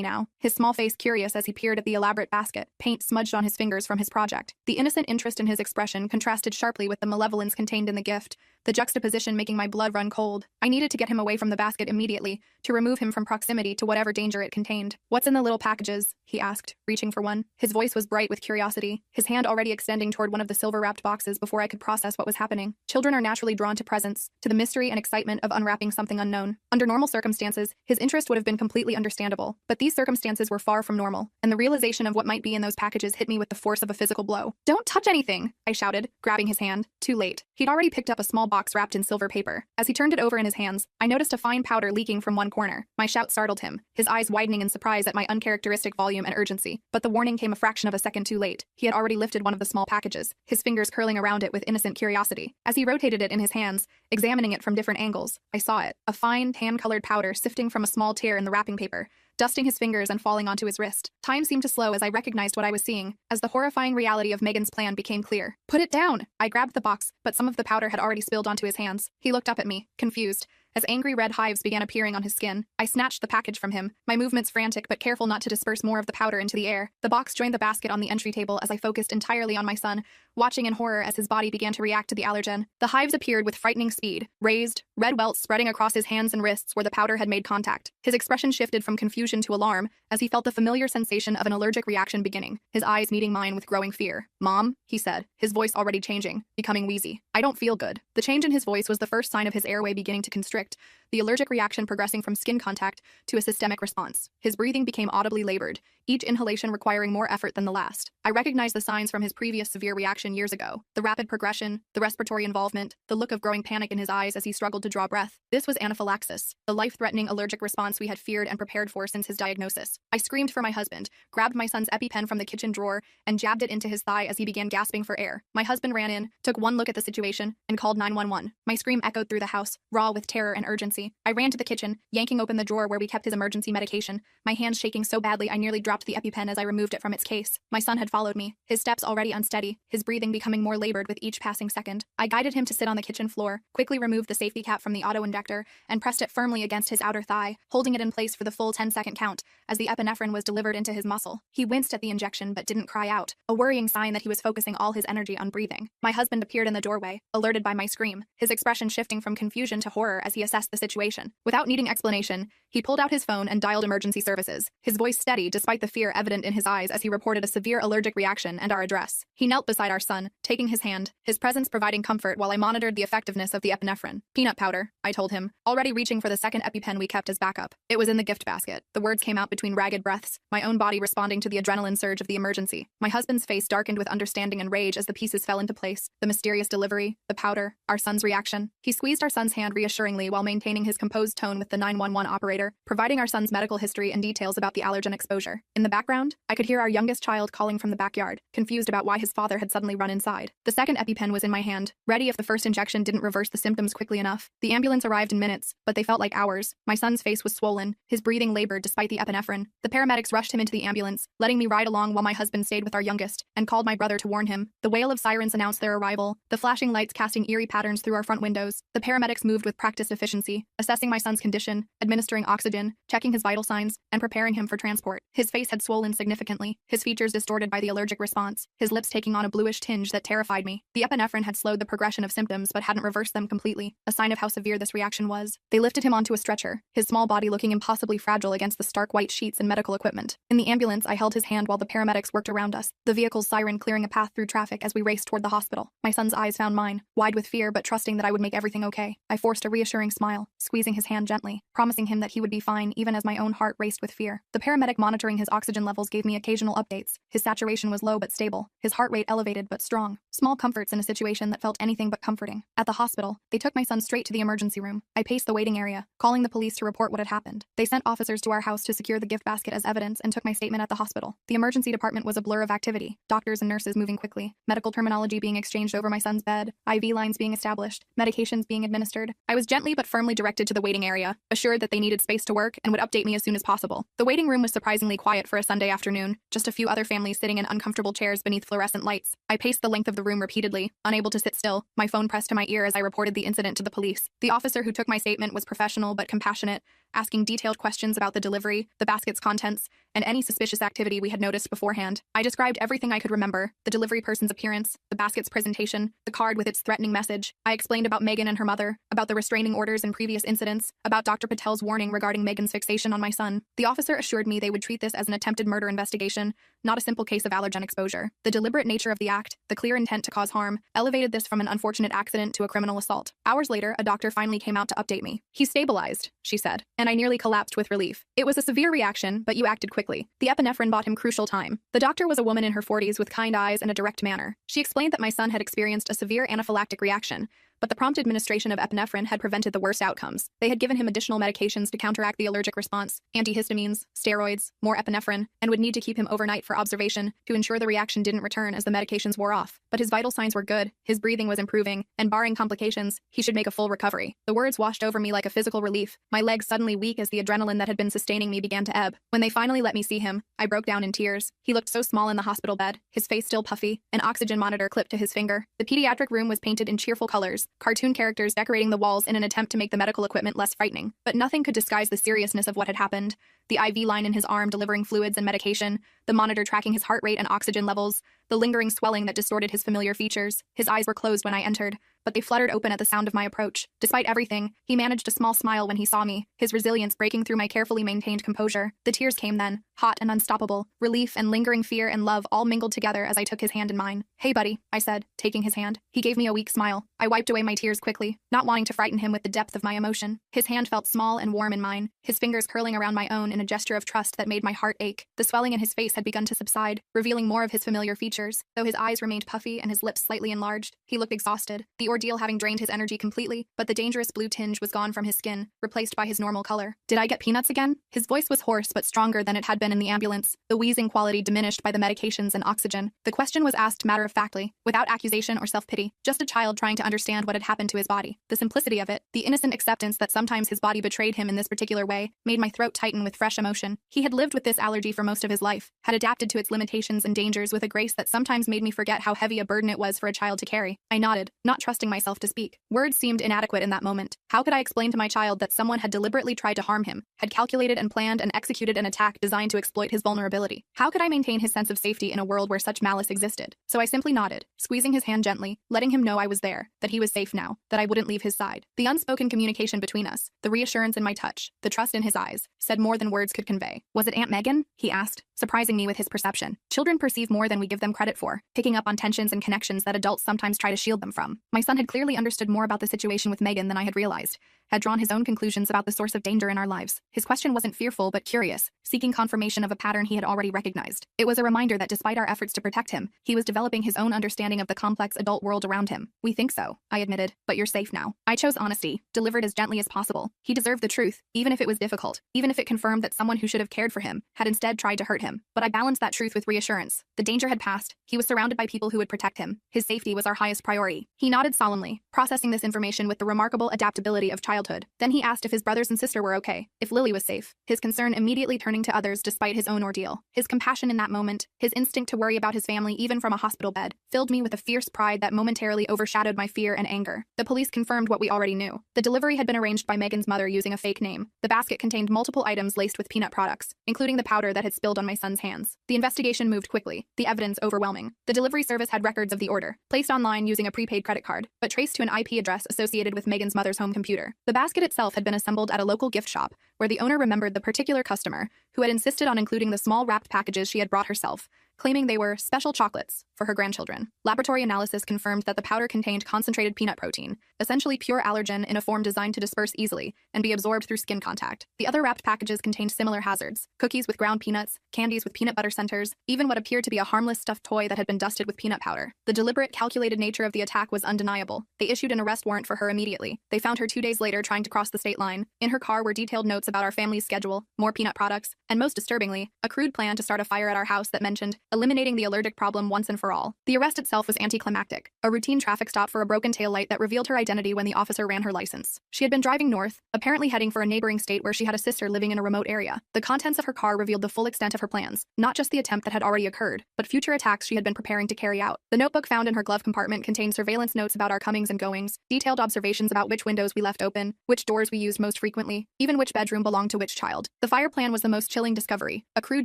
now, his small face curious as he peered at the elaborate basket, paint smudged on his fingers from his project. The innocent interest in his expression contrasted sharply with the malevolence contained in the gift, the juxtaposition making my blood run cold. I needed to get him away from the basket immediately, to remove him from proximity to whatever danger it contained. "What's in the little packages?" he asked, reaching for one. His voice was bright with curiosity, his hand already extending toward one of the silver-wrapped boxes before I could process what was happening. Children are naturally drawn to presents, to the mystery and excitement of unwrapping something unknown. Under normal circumstances, his interest would have been completely understandable, but these circumstances were far from normal, and the realization of what might be in those packages hit me with the force of a physical blow. "Don't touch anything!" I shouted, grabbing his hand. Too late. He'd already picked up a small box wrapped in silver paper. As he turned it over in his hands, I noticed a fine powder leaking from one corner. My shout startled him, his eyes widening in surprise at my uncharacteristic volume and urgency. But the warning came a fraction of a second too late. He had already lifted one of the small packages, his fingers curling around it with innocent curiosity. As he rotated it in his hands, examining it from different angles, I saw it, a fine, tan-colored powder sifting from a small tear in the wrapping paper, dusting his fingers and falling onto his wrist. Time seemed to slow as I recognized what I was seeing, as the horrifying reality of Megan's plan became clear. "Put it down!" I grabbed the box, but some of the powder had already spilled onto his hands. He looked up at me, confused, as angry red hives began appearing on his skin. I snatched the package from him, my movements frantic but careful not to disperse more of the powder into the air. The box joined the basket on the entry table as I focused entirely on my son, watching in horror as his body began to react to the allergen. The hives appeared with frightening speed, raised, red welts spreading across his hands and wrists where the powder had made contact. His expression shifted from confusion to alarm as he felt the familiar sensation of an allergic reaction beginning, his eyes meeting mine with growing fear. "Mom," he said, his voice already changing, becoming wheezy. "I don't feel good." The change in his voice was the first sign of his airway beginning to constrict, the allergic reaction progressing from skin contact to a systemic response. His breathing became audibly labored, each inhalation requiring more effort than the last. I recognized the signs from his previous severe reaction years ago, the rapid progression, the respiratory involvement, the look of growing panic in his eyes as he struggled to draw breath. This was anaphylaxis, the life-threatening allergic response we had feared and prepared for since his diagnosis. I screamed for my husband, grabbed my son's EpiPen from the kitchen drawer, and jabbed it into his thigh as he began gasping for air. My husband ran in, took one look at the situation, and called 911. My scream echoed through the house, raw with terror and urgency. I ran to the kitchen, yanking open the drawer where we kept his emergency medication, my hands shaking so badly I nearly dropped the EpiPen as I removed it from its case. My son had followed me, his steps already unsteady, his breathing becoming more labored with each passing second. I guided him to sit on the kitchen floor, quickly removed the safety cap from the auto-injector, and pressed it firmly against his outer thigh, holding it in place for the full 10-second count, as the epinephrine was delivered into his muscle. He winced at the injection but didn't cry out, a worrying sign that he was focusing all his energy on breathing. My husband appeared in the doorway, alerted by my scream, his expression shifting from confusion to horror as he assessed the situation. Without needing explanation, he pulled out his phone and dialed emergency services, his voice steady despite the fear evident in his eyes as he reported a severe allergic reaction and our address. He knelt beside our son, taking his hand, his presence providing comfort while I monitored the effectiveness of the epinephrine. "Peanut powder," I told him, already reaching for the second EpiPen we kept as backup. It was in the gift basket. The words came out between ragged breaths, my own body responding to the adrenaline surge of the emergency. My husband's face darkened with understanding and rage as the pieces fell into place, the mysterious delivery, the powder, our son's reaction. He squeezed our son's hand reassuringly while maintaining his composed tone with the 911 operator, providing our son's medical history and details about the allergen exposure. In the background, I could hear our youngest child calling from the backyard, confused about why his father had suddenly run inside. The second EpiPen was in my hand, ready if the first injection didn't reverse the symptoms quickly enough. The ambulance arrived in minutes, but they felt like hours. My son's face was swollen, his breathing labored despite the epinephrine. The paramedics rushed him into the ambulance, letting me ride along while my husband stayed with our youngest, and called my brother to warn him. The wail of sirens announced their arrival, the flashing lights casting eerie patterns through our front windows. The paramedics moved with practiced efficiency, assessing my son's condition, administering oxygen, checking his vital signs, and preparing him for transport. His face had swollen significantly, his features distorted by the allergic response, his lips taking on a bluish tinge that terrified me. The epinephrine had slowed the progression of symptoms but hadn't reversed them completely, a sign of how severe this reaction was. They lifted him onto a stretcher, his small body looking impossibly fragile against the stark white sheets and medical equipment. In the ambulance, I held his hand while the paramedics worked around us, the vehicle's siren clearing a path through traffic as we raced toward the hospital. My son's eyes found mine, wide with fear but trusting that I would make everything okay. I forced a reassuring smile, squeezing his hand gently, promising him that he would be fine even as my own heart raced with fear. The paramedic monitoring his oxygen levels gave me occasional updates. His saturation was low but stable, his heart rate elevated but strong. Small comforts in a situation that felt anything but comforting. At the hospital, they took my son straight to the emergency room. I paced the waiting area, calling the police to report what had happened. They sent officers to our house to secure the gift basket as evidence and took my statement at the hospital. The emergency department was a blur of activity, doctors and nurses moving quickly, medical terminology being exchanged over my son's bed, IV lines being established, medications being administered. I was gently but firmly directed to the waiting area, assured that they needed space to work and would update me as soon as possible. The waiting room was surprisingly quiet for a Sunday afternoon, just a few other families sitting in uncomfortable chairs beneath fluorescent lights. I paced the length of the room repeatedly, unable to sit still, my phone pressed to my ear as I reported the incident to the police. The officer who took my statement was professional but compassionate, asking detailed questions about the delivery, the basket's contents, and any suspicious activity we had noticed beforehand. I described everything I could remember: the delivery person's appearance, the basket's presentation, the card with its threatening message. I explained about Megan and her mother, about the restraining orders and previous incidents, about Dr. Patel's warning regarding Megan's fixation on my son. The officer assured me they would treat this as an attempted murder investigation, not a simple case of allergen exposure. The deliberate nature of the act, the clear intent to cause harm, elevated this from an unfortunate accident to a criminal assault. Hours later, a doctor finally came out to update me. "He's stabilized," she said, and I nearly collapsed with relief. "It was a severe reaction, but you acted quickly. The epinephrine bought him crucial time." The doctor was a woman in her 40s with kind eyes and a direct manner. She explained that my son had experienced a severe anaphylactic reaction, but the prompt administration of epinephrine had prevented the worst outcomes. They had given him additional medications to counteract the allergic response: antihistamines, steroids, more epinephrine, and would need to keep him overnight for observation to ensure the reaction didn't return as the medications wore off. But his vital signs were good, his breathing was improving, and barring complications, he should make a full recovery. The words washed over me like a physical relief, my legs suddenly weak as the adrenaline that had been sustaining me began to ebb. When they finally let me see him, I broke down in tears. He looked so small in the hospital bed, his face still puffy, an oxygen monitor clipped to his finger. The pediatric room was painted in cheerful colors, cartoon characters decorating the walls in an attempt to make the medical equipment less frightening. But nothing could disguise the seriousness of what had happened. The IV line in his arm delivering fluids and medication, the monitor tracking his heart rate and oxygen levels, the lingering swelling that distorted his familiar features. His eyes were closed when I entered, but they fluttered open at the sound of my approach. Despite everything, he managed a small smile when he saw me, his resilience breaking through my carefully maintained composure. The tears came then, hot and unstoppable, relief and lingering fear and love all mingled together as I took his hand in mine. "Hey, buddy," I said, taking his hand. He gave me a weak smile. I wiped away my tears quickly, not wanting to frighten him with the depth of my emotion. His hand felt small and warm in mine, his fingers curling around my own in a gesture of trust that made my heart ache. The swelling in his face had begun to subside, revealing more of his familiar features. Though his eyes remained puffy and his lips slightly enlarged, he looked exhausted, the ordeal having drained his energy completely, but the dangerous blue tinge was gone from his skin, replaced by his normal color. "Did I get peanuts again?" His voice was hoarse but stronger than it had been in the ambulance, the wheezing quality diminished by the medications and oxygen. The question was asked matter-of-factly, without accusation or self-pity, just a child trying to understand what had happened to his body. The simplicity of it, the innocent acceptance that sometimes his body betrayed him in this particular way, made my throat tighten with fresh emotion. He had lived with this allergy for most of his life, had adapted to its limitations and dangers with a grace that sometimes made me forget how heavy a burden it was for a child to carry. I nodded, not trusting myself to speak. Words seemed inadequate in that moment. How could I explain to my child that someone had deliberately tried to harm him, had calculated and planned and executed an attack designed to exploit his vulnerability? How could I maintain his sense of safety in a world where such malice existed? So I simply nodded, squeezing his hand gently, letting him know I was there, that he was safe now, that I wouldn't leave his side. The unspoken communication between us, the reassurance in my touch, the trust in his eyes, said more than words could convey. "Was it Aunt Megan?" he asked, surprising me with his perception. Children perceive more than we give them credit for, picking up on tensions and connections that adults sometimes try to shield them from. My son had clearly understood more about the situation with Megan than I had realized, had drawn his own conclusions about the source of danger in our lives. His question wasn't fearful but curious, seeking confirmation of a pattern he had already recognized. It was a reminder that despite our efforts to protect him, he was developing his own understanding of the complex adult world around him. "We think so," I admitted, "but you're safe now." I chose honesty, delivered as gently as possible. He deserved the truth, even if it was difficult, even if it confirmed that someone who should have cared for him had instead tried to hurt him. But I balanced that truth with reassurance. The danger had passed. He was surrounded by people who would protect him. His safety was our highest priority. He nodded solemnly, processing this information with the remarkable adaptability of childhood. Then he asked if his brothers and sister were okay, if Lily was safe, his concern immediately turning to others despite his own ordeal. His compassion in that moment, his instinct to worry about his family even from a hospital bed, filled me with a fierce pride that momentarily overshadowed my fear and anger. The police confirmed what we already knew. The delivery had been arranged by Megan's mother using a fake name. The basket contained multiple items laced with peanut products, including the powder that had spilled on my son's hands. The investigation moved quickly, the evidence overwhelming. The delivery service had records of the order, placed online using a prepaid credit card, but traced to an IP address associated with Megan's mother's home computer. The basket itself had been assembled at a local gift shop, where the owner remembered the particular customer, who had insisted on including the small wrapped packages she had brought herself, claiming they were special chocolates for her grandchildren. Laboratory analysis confirmed that the powder contained concentrated peanut protein, essentially pure allergen in a form designed to disperse easily and be absorbed through skin contact. The other wrapped packages contained similar hazards: cookies with ground peanuts, candies with peanut butter centers, even what appeared to be a harmless stuffed toy that had been dusted with peanut powder. The deliberate, calculated nature of the attack was undeniable. They issued an arrest warrant for her immediately. They found her 2 days later trying to cross the state line. In her car were detailed notes about our family's schedule, more peanut products, and most disturbingly, a crude plan to start a fire at our house that mentioned eliminating the allergic problem once and for for all. The arrest itself was anticlimactic, a routine traffic stop for a broken taillight that revealed her identity when the officer ran her license. She had been driving north, apparently heading for a neighboring state where she had a sister living in a remote area. The contents of her car revealed the full extent of her plans, not just the attempt that had already occurred, but future attacks she had been preparing to carry out. The notebook found in her glove compartment contained surveillance notes about our comings and goings, detailed observations about which windows we left open, which doors we used most frequently, even which bedroom belonged to which child. The fire plan was the most chilling discovery, a crude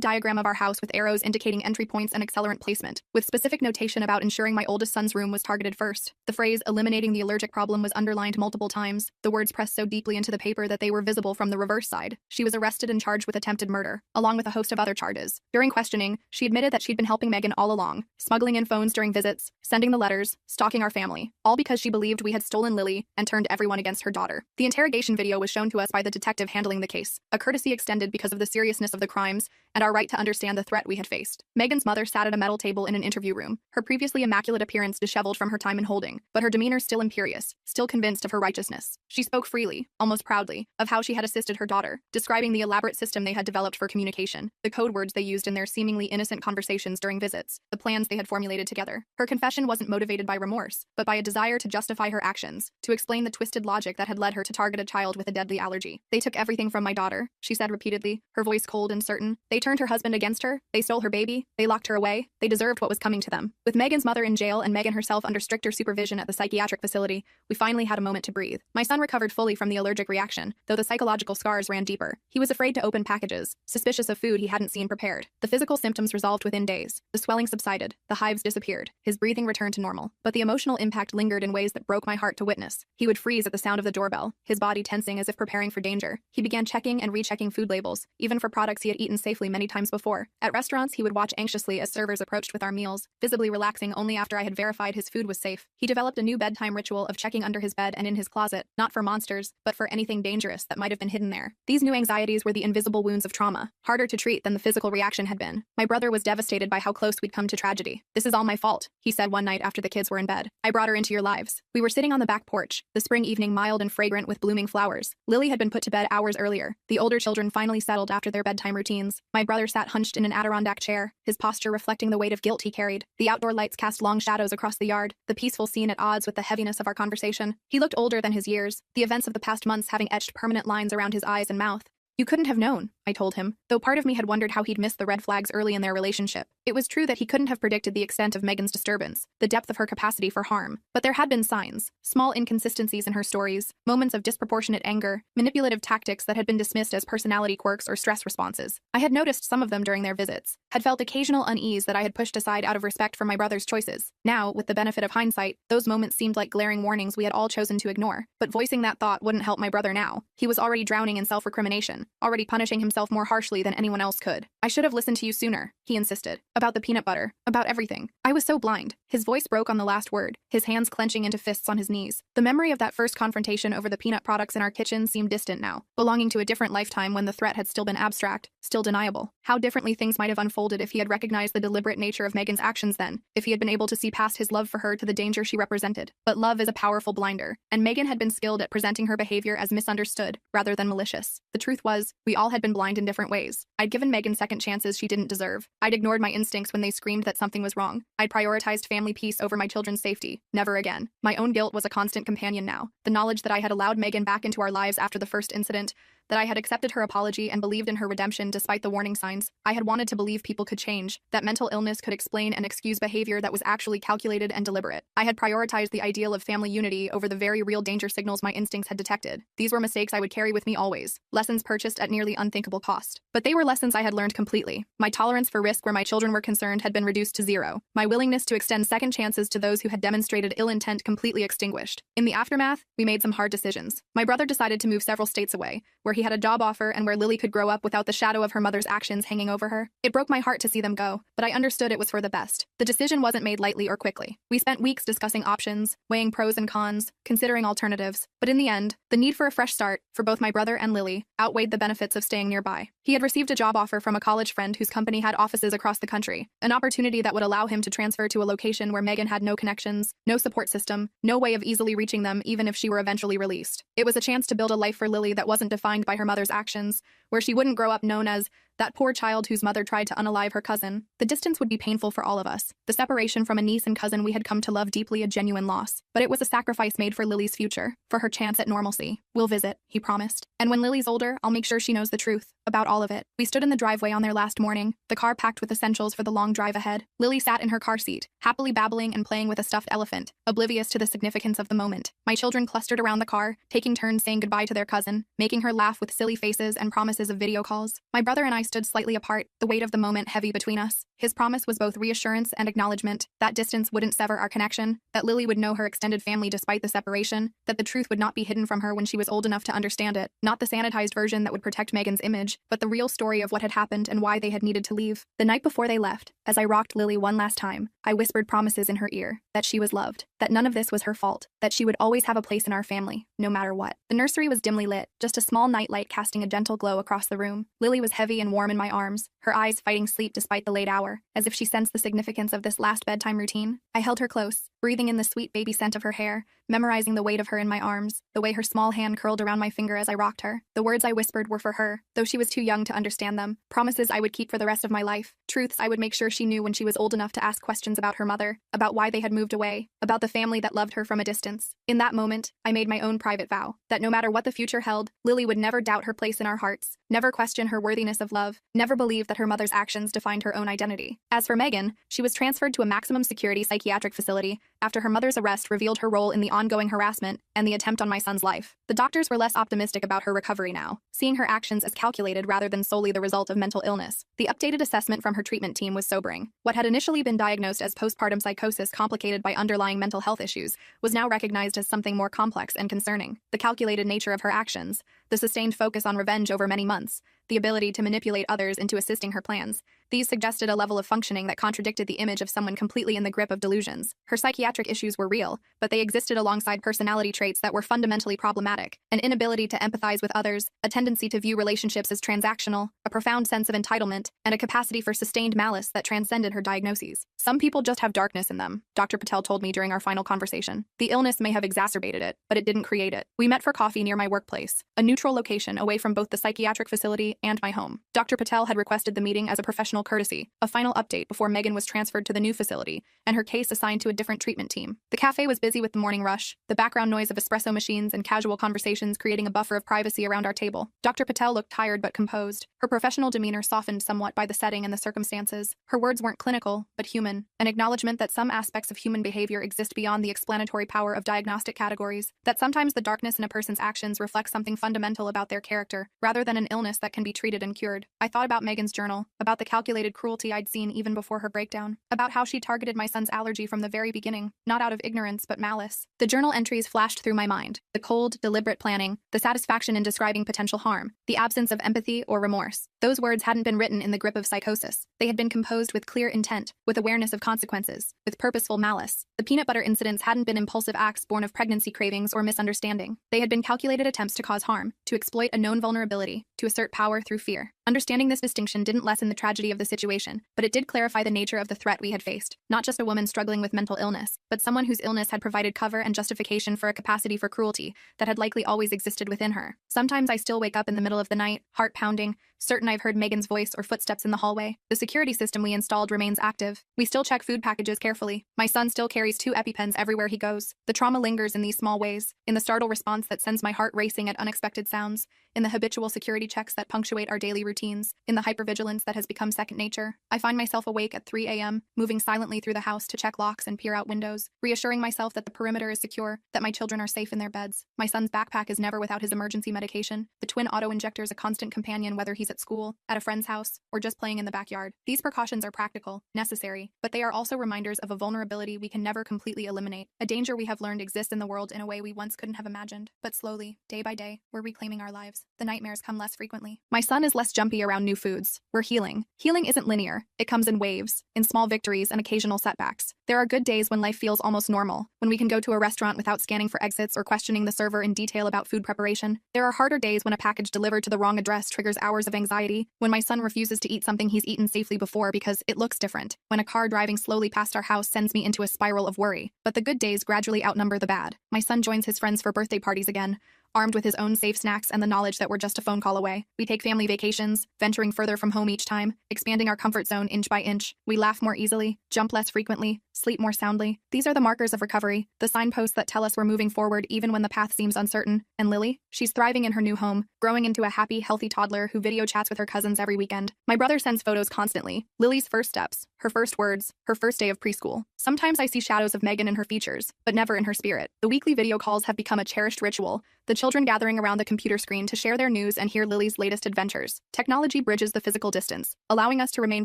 diagram of our house with arrows indicating entry points and accelerant placement, with specific notation about ensuring my oldest son's room was targeted first. The phrase eliminating the allergic problem was underlined multiple times, the words pressed so deeply into the paper that they were visible from the reverse side. She was arrested and charged with attempted murder, along with a host of other charges. During questioning, she admitted that she'd been helping Megan all along, smuggling in phones during visits, sending the letters, stalking our family, all because she believed we had stolen Lily and turned everyone against her daughter. The interrogation video was shown to us by the detective handling the case, a courtesy extended because of the seriousness of the crimes and our right to understand the threat we had faced. Megan's mother sat at a metal table in an interview room, her previously immaculate appearance disheveled from her time in holding, but her demeanor still imperious, still convinced of her righteousness. She spoke freely, almost proudly, of how she had assisted her daughter, describing the elaborate system they had developed for communication, the code words they used in their seemingly innocent conversations during visits, the plans they had formulated together. Her confession wasn't motivated by remorse, but by a desire to justify her actions, to explain the twisted logic that had led her to target a child with a deadly allergy. They took everything from my daughter, she said repeatedly, her voice cold and certain. They turned her husband against her, they stole her baby, they locked her away, they deserved what was coming to them. With Megan's mother in jail and Megan herself under stricter supervision at the psychiatric facility, we finally had a moment to breathe. My son recovered fully from the allergic reaction, though the psychological scars ran deeper. He was afraid to open packages, suspicious of food he hadn't seen prepared. The physical symptoms resolved within days. The swelling subsided, the hives disappeared, his breathing returned to normal. But the emotional impact lingered in ways that broke my heart to witness. He would freeze at the sound of the doorbell, his body tensing as if preparing for danger. He began checking and rechecking food labels, even for products he had eaten safely many times before. At restaurants, he would watch anxiously as servers approached with our meals, visibly relaxing only after I had verified his food was safe. He developed a new bedtime ritual of checking under his bed and in his closet, not for monsters, but for anything dangerous that might have been hidden there. These new anxieties were the invisible wounds of trauma, harder to treat than the physical reaction had been. My brother was devastated by how close we'd come to tragedy. "This is all my fault," he said one night after the kids were in bed. "I brought her into your lives." We were sitting on the back porch, the spring evening mild and fragrant with blooming flowers. Lily had been put to bed hours earlier. The older children finally settled after their bedtime routines. My brother sat hunched in an Adirondack chair, his posture reflecting the weight of guilt he carried. The outdoor lights cast long shadows across the yard, the peaceful scene at odds with the heaviness of our conversation. He looked older than his years, the events of the past months having etched permanent lines around his eyes and mouth. "You couldn't have known," I told him, though part of me had wondered how he'd missed the red flags early in their relationship. It was true that he couldn't have predicted the extent of Megan's disturbance, the depth of her capacity for harm, but there had been signs, small inconsistencies in her stories, moments of disproportionate anger, manipulative tactics that had been dismissed as personality quirks or stress responses. I had noticed some of them during their visits, had felt occasional unease that I had pushed aside out of respect for my brother's choices. Now, with the benefit of hindsight, those moments seemed like glaring warnings we had all chosen to ignore. But voicing that thought wouldn't help my brother now. He was already drowning in self-recrimination, already punishing himself more harshly than anyone else could. "I should have listened to you sooner," he insisted. "About the peanut butter, about everything. I was so blind." His voice broke on the last word, his hands clenching into fists on his knees. The memory of that first confrontation over the peanut products in our kitchen seemed distant now, belonging to a different lifetime when the threat had still been abstract, still deniable. How differently things might have unfolded if he had recognized the deliberate nature of Megan's actions then, if he had been able to see past his love for her to the danger she represented. But love is a powerful blinder, and Megan had been skilled at presenting her behavior as misunderstood, rather than malicious. The truth was, we all had been blind in different ways. I'd given Megan second chances she didn't deserve. I'd ignored my instincts when they screamed that something was wrong. I'd prioritized family peace over my children's safety. Never again. My own guilt was a constant companion now. The knowledge that I had allowed Megan back into our lives after the first incident, that I had accepted her apology and believed in her redemption despite the warning signs. I had wanted to believe people could change, that mental illness could explain and excuse behavior that was actually calculated and deliberate. I had prioritized the ideal of family unity over the very real danger signals my instincts had detected. These were mistakes I would carry with me always, lessons purchased at nearly unthinkable cost. But they were lessons I had learned completely. My tolerance for risk where my children were concerned had been reduced to zero. My willingness to extend second chances to those who had demonstrated ill intent completely extinguished. In the aftermath, we made some hard decisions. My brother decided to move several states away, where he had a job offer and where Lily could grow up without the shadow of her mother's actions hanging over her. It broke my heart to see them go, but I understood it was for the best. The decision wasn't made lightly or quickly. We spent weeks discussing options, weighing pros and cons, considering alternatives. But in the end, the need for a fresh start, for both my brother and Lily, outweighed the benefits of staying nearby. He had received a job offer from a college friend whose company had offices across the country, an opportunity that would allow him to transfer to a location where Megan had no connections, no support system, no way of easily reaching them even if she were eventually released. It was a chance to build a life for Lily that wasn't defined by her mother's actions, where she wouldn't grow up known as That poor child whose mother tried to unalive her cousin. The distance would be painful for all of us. The separation from a niece and cousin we had come to love deeply, a genuine loss. But it was a sacrifice made for Lily's future, for her chance at normalcy. We'll visit, he promised. And when Lily's older, I'll make sure she knows the truth about all of it. We stood in the driveway on their last morning, the car packed with essentials for the long drive ahead. Lily sat in her car seat, happily babbling and playing with a stuffed elephant, oblivious to the significance of the moment. My children clustered around the car, taking turns saying goodbye to their cousin, making her laugh with silly faces and promises of video calls. My brother and I stood slightly apart, the weight of the moment heavy between us. His promise was both reassurance and acknowledgement that distance wouldn't sever our connection, that Lily would know her extended family despite the separation, that the truth would not be hidden from her when she was old enough to understand it. Not the sanitized version that would protect Megan's image, but the real story of what had happened and why they had needed to leave. The night before they left, as I rocked Lily one last time, I whispered promises in her ear, that she was loved, that none of this was her fault, that she would always have a place in our family, no matter what. The nursery was dimly lit, just a small nightlight casting a gentle glow across the room. Lily was heavy and warm in my arms, her eyes fighting sleep despite the late hour, as if she sensed the significance of this last bedtime routine. I held her close, breathing in the sweet baby scent of her hair, memorizing the weight of her in my arms, the way her small hand curled around my finger as I rocked her. The words I whispered were for her, though she was too young to understand them. Promises I would keep for the rest of my life. Truths I would make sure she knew when she was old enough to ask questions about her mother, about why they had moved away, about the family that loved her from a distance. In that moment, I made my own private vow, that no matter what the future held, Lily would never doubt her place in our hearts, never question her worthiness of love, never believe that her mother's actions defined her own identity. As for Megan, she was transferred to a maximum security psychiatric facility after her mother's arrest revealed her role in the ongoing harassment and the attempt on my son's life. The doctors were less optimistic about her recovery now, seeing her actions as calculated rather than solely the result of mental illness. The updated assessment from her treatment team was sobering. What had initially been diagnosed as postpartum psychosis complicated by underlying mental health issues was now recognized as something more complex and concerning. The calculated nature of her actions, the sustained focus on revenge over many months, the ability to manipulate others into assisting her plans, these suggested a level of functioning that contradicted the image of someone completely in the grip of delusions. Her psychiatric issues were real, but they existed alongside personality traits that were fundamentally problematic: an inability to empathize with others, a tendency to view relationships as transactional, a profound sense of entitlement, and a capacity for sustained malice that transcended her diagnoses. Some people just have darkness in them, Dr. Patel told me during our final conversation. The illness may have exacerbated it, but it didn't create it. We met for coffee near my workplace, a neutral location away from both the psychiatric facility and my home. Dr. Patel had requested the meeting as a professional courtesy, a final update before Megan was transferred to the new facility, and her case assigned to a different treatment team. The cafe was busy with the morning rush, the background noise of espresso machines and casual conversations creating a buffer of privacy around our table. Dr. Patel looked tired but composed, her professional demeanor softened somewhat by the setting and the circumstances. Her words weren't clinical, but human, an acknowledgement that some aspects of human behavior exist beyond the explanatory power of diagnostic categories, that sometimes the darkness in a person's actions reflects something fundamental about their character, rather than an illness that can be treated and cured. I thought about Megan's journal, about the calculated cruelty I'd seen even before her breakdown, about how she targeted my son's allergy from the very beginning, not out of ignorance but malice. The journal entries flashed through my mind, the cold, deliberate planning, the satisfaction in describing potential harm, the absence of empathy or remorse. Those words hadn't been written in the grip of psychosis. They had been composed with clear intent, with awareness of consequences, with purposeful malice. The peanut butter incidents hadn't been impulsive acts born of pregnancy cravings or misunderstanding. They had been calculated attempts to cause harm, to exploit a known vulnerability, to assert power through fear. Understanding this distinction didn't lessen the tragedy of the situation, but it did clarify the nature of the threat we had faced. Not just a woman struggling with mental illness, but someone whose illness had provided cover and justification for a capacity for cruelty that had likely always existed within her. Sometimes I still wake up in the middle of the night, heart pounding, certain I've heard Megan's voice or footsteps in the hallway. The security system we installed remains active. We still check food packages carefully. My son still carries 2 EpiPens everywhere he goes. The trauma lingers in these small ways, in the startle response that sends my heart racing at unexpected sounds, in the habitual security checks that punctuate our daily routines, in the hypervigilance that has become second nature. I find myself awake at 3 a.m., moving silently through the house to check locks and peer out windows, reassuring myself that the perimeter is secure, that my children are safe in their beds. My son's backpack is never without his emergency medication. The twin auto-injector is a constant companion whether he's at school, at a friend's house, or just playing in the backyard. These precautions are practical, necessary, but they are also reminders of a vulnerability we can never completely eliminate, a danger we have learned exists in the world in a way we once couldn't have imagined. But slowly, day by day, we're reclaiming our lives. The nightmares come less frequently. My son is less jumpy around new foods. We're healing. Healing isn't linear. It comes in waves, in small victories and occasional setbacks. There are good days when life feels almost normal, when we can go to a restaurant without scanning for exits or questioning the server in detail about food preparation. There are harder days when a package delivered to the wrong address triggers hours of anxiety, when my son refuses to eat something he's eaten safely before because it looks different, when a car driving slowly past our house sends me into a spiral of worry. But the good days gradually outnumber the bad. My son joins his friends for birthday parties again, armed with his own safe snacks and the knowledge that we're just a phone call away. We take family vacations, venturing further from home each time, expanding our comfort zone inch by inch. We laugh more easily, jump less frequently, sleep more soundly. These are the markers of recovery, the signposts that tell us we're moving forward even when the path seems uncertain. And Lily? She's thriving in her new home, growing into a happy, healthy toddler who video chats with her cousins every weekend. My brother sends photos constantly. Lily's first steps, her first words, her first day of preschool. Sometimes I see shadows of Megan in her features, but never in her spirit. The weekly video calls have become a cherished ritual, the children gathering around the computer screen to share their news and hear Lily's latest adventures. Technology bridges the physical distance, allowing us to remain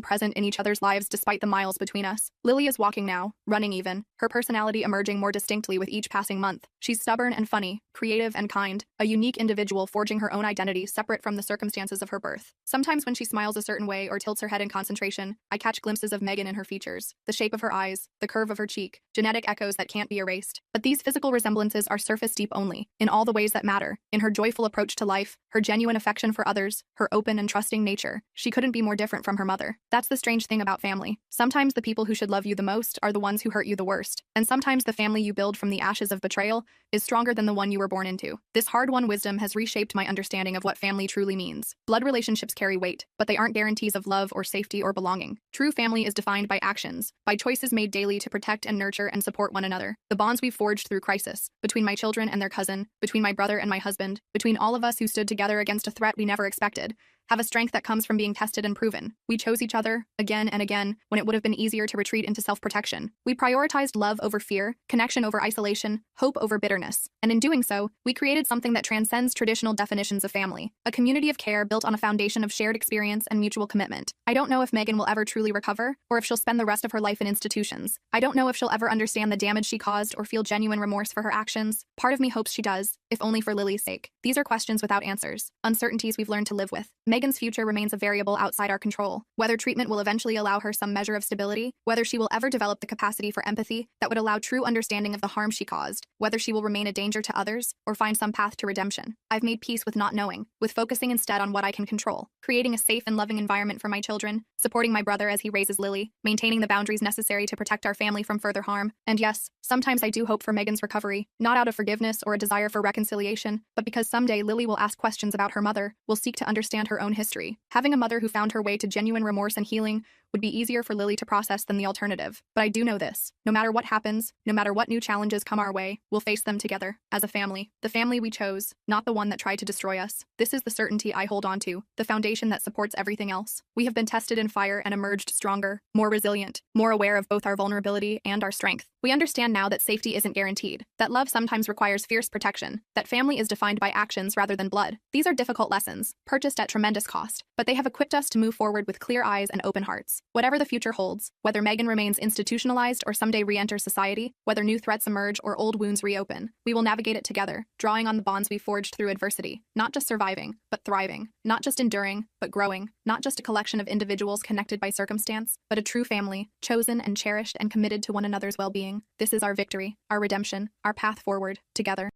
present in each other's lives despite the miles between us. Lily is walking now, running even, her personality emerging more distinctly with each passing month. She's stubborn and funny, creative and kind, a unique individual forging her own identity separate from the circumstances of her birth. Sometimes when she smiles a certain way or tilts her head in concentration, I catch glimpses of Megan in her features, the shape of her eyes, the curve of her cheek, genetic echoes that can't be erased. But these physical resemblances are surface deep only, in all the ways that matter, in her joyful approach to life, her genuine affection for others, her open and trusting nature. She couldn't be more different from her mother. That's the strange thing about family. Sometimes the people who should love you the most are the ones who hurt you the worst, and sometimes the family you build from the ashes of betrayal is stronger than the one you were born into. This hard-won wisdom has reshaped my understanding of what family truly means. Blood relationships carry weight, but they aren't guarantees of love or safety or belonging. True family is defined by actions, by choices made daily to protect and nurture and support one another. The bonds we've forged through crisis, between my children and their cousin, between my brother and my husband, between all of us who stood together against a threat we never expected, have a strength that comes from being tested and proven. We chose each other, again and again, when it would have been easier to retreat into self-protection. We prioritized love over fear, connection over isolation, hope over bitterness. And in doing so, we created something that transcends traditional definitions of family, a community of care built on a foundation of shared experience and mutual commitment. I don't know if Megan will ever truly recover, or if she'll spend the rest of her life in institutions. I don't know if she'll ever understand the damage she caused or feel genuine remorse for her actions. Part of me hopes she does, if only for Lily's sake. These are questions without answers, uncertainties we've learned to live with. Megan's future remains a variable outside our control. Whether treatment will eventually allow her some measure of stability, whether she will ever develop the capacity for empathy that would allow true understanding of the harm she caused, whether she will remain a danger to others, or find some path to redemption. I've made peace with not knowing, with focusing instead on what I can control, creating a safe and loving environment for my children, supporting my brother as he raises Lily, maintaining the boundaries necessary to protect our family from further harm. And yes, sometimes I do hope for Megan's recovery, not out of forgiveness or a desire for reconciliation, but because someday Lily will ask questions about her mother, will seek to understand her own history. Having a mother who found her way to genuine remorse and healing would be easier for Lily to process than the alternative. But I do know this. No matter what happens, no matter what new challenges come our way, we'll face them together, as a family. The family we chose, not the one that tried to destroy us. This is the certainty I hold on to, the foundation that supports everything else. We have been tested in fire and emerged stronger, more resilient, more aware of both our vulnerability and our strength. We understand now that safety isn't guaranteed, that love sometimes requires fierce protection, that family is defined by actions rather than blood. These are difficult lessons, purchased at tremendous cost, but they have equipped us to move forward with clear eyes and open hearts. Whatever the future holds, whether Megan remains institutionalized or someday re-enters society, whether new threats emerge or old wounds reopen, we will navigate it together, drawing on the bonds we forged through adversity, not just surviving, but thriving, not just enduring, but growing, not just a collection of individuals connected by circumstance, but a true family, chosen and cherished and committed to one another's well-being. This is our victory, our redemption, our path forward, together.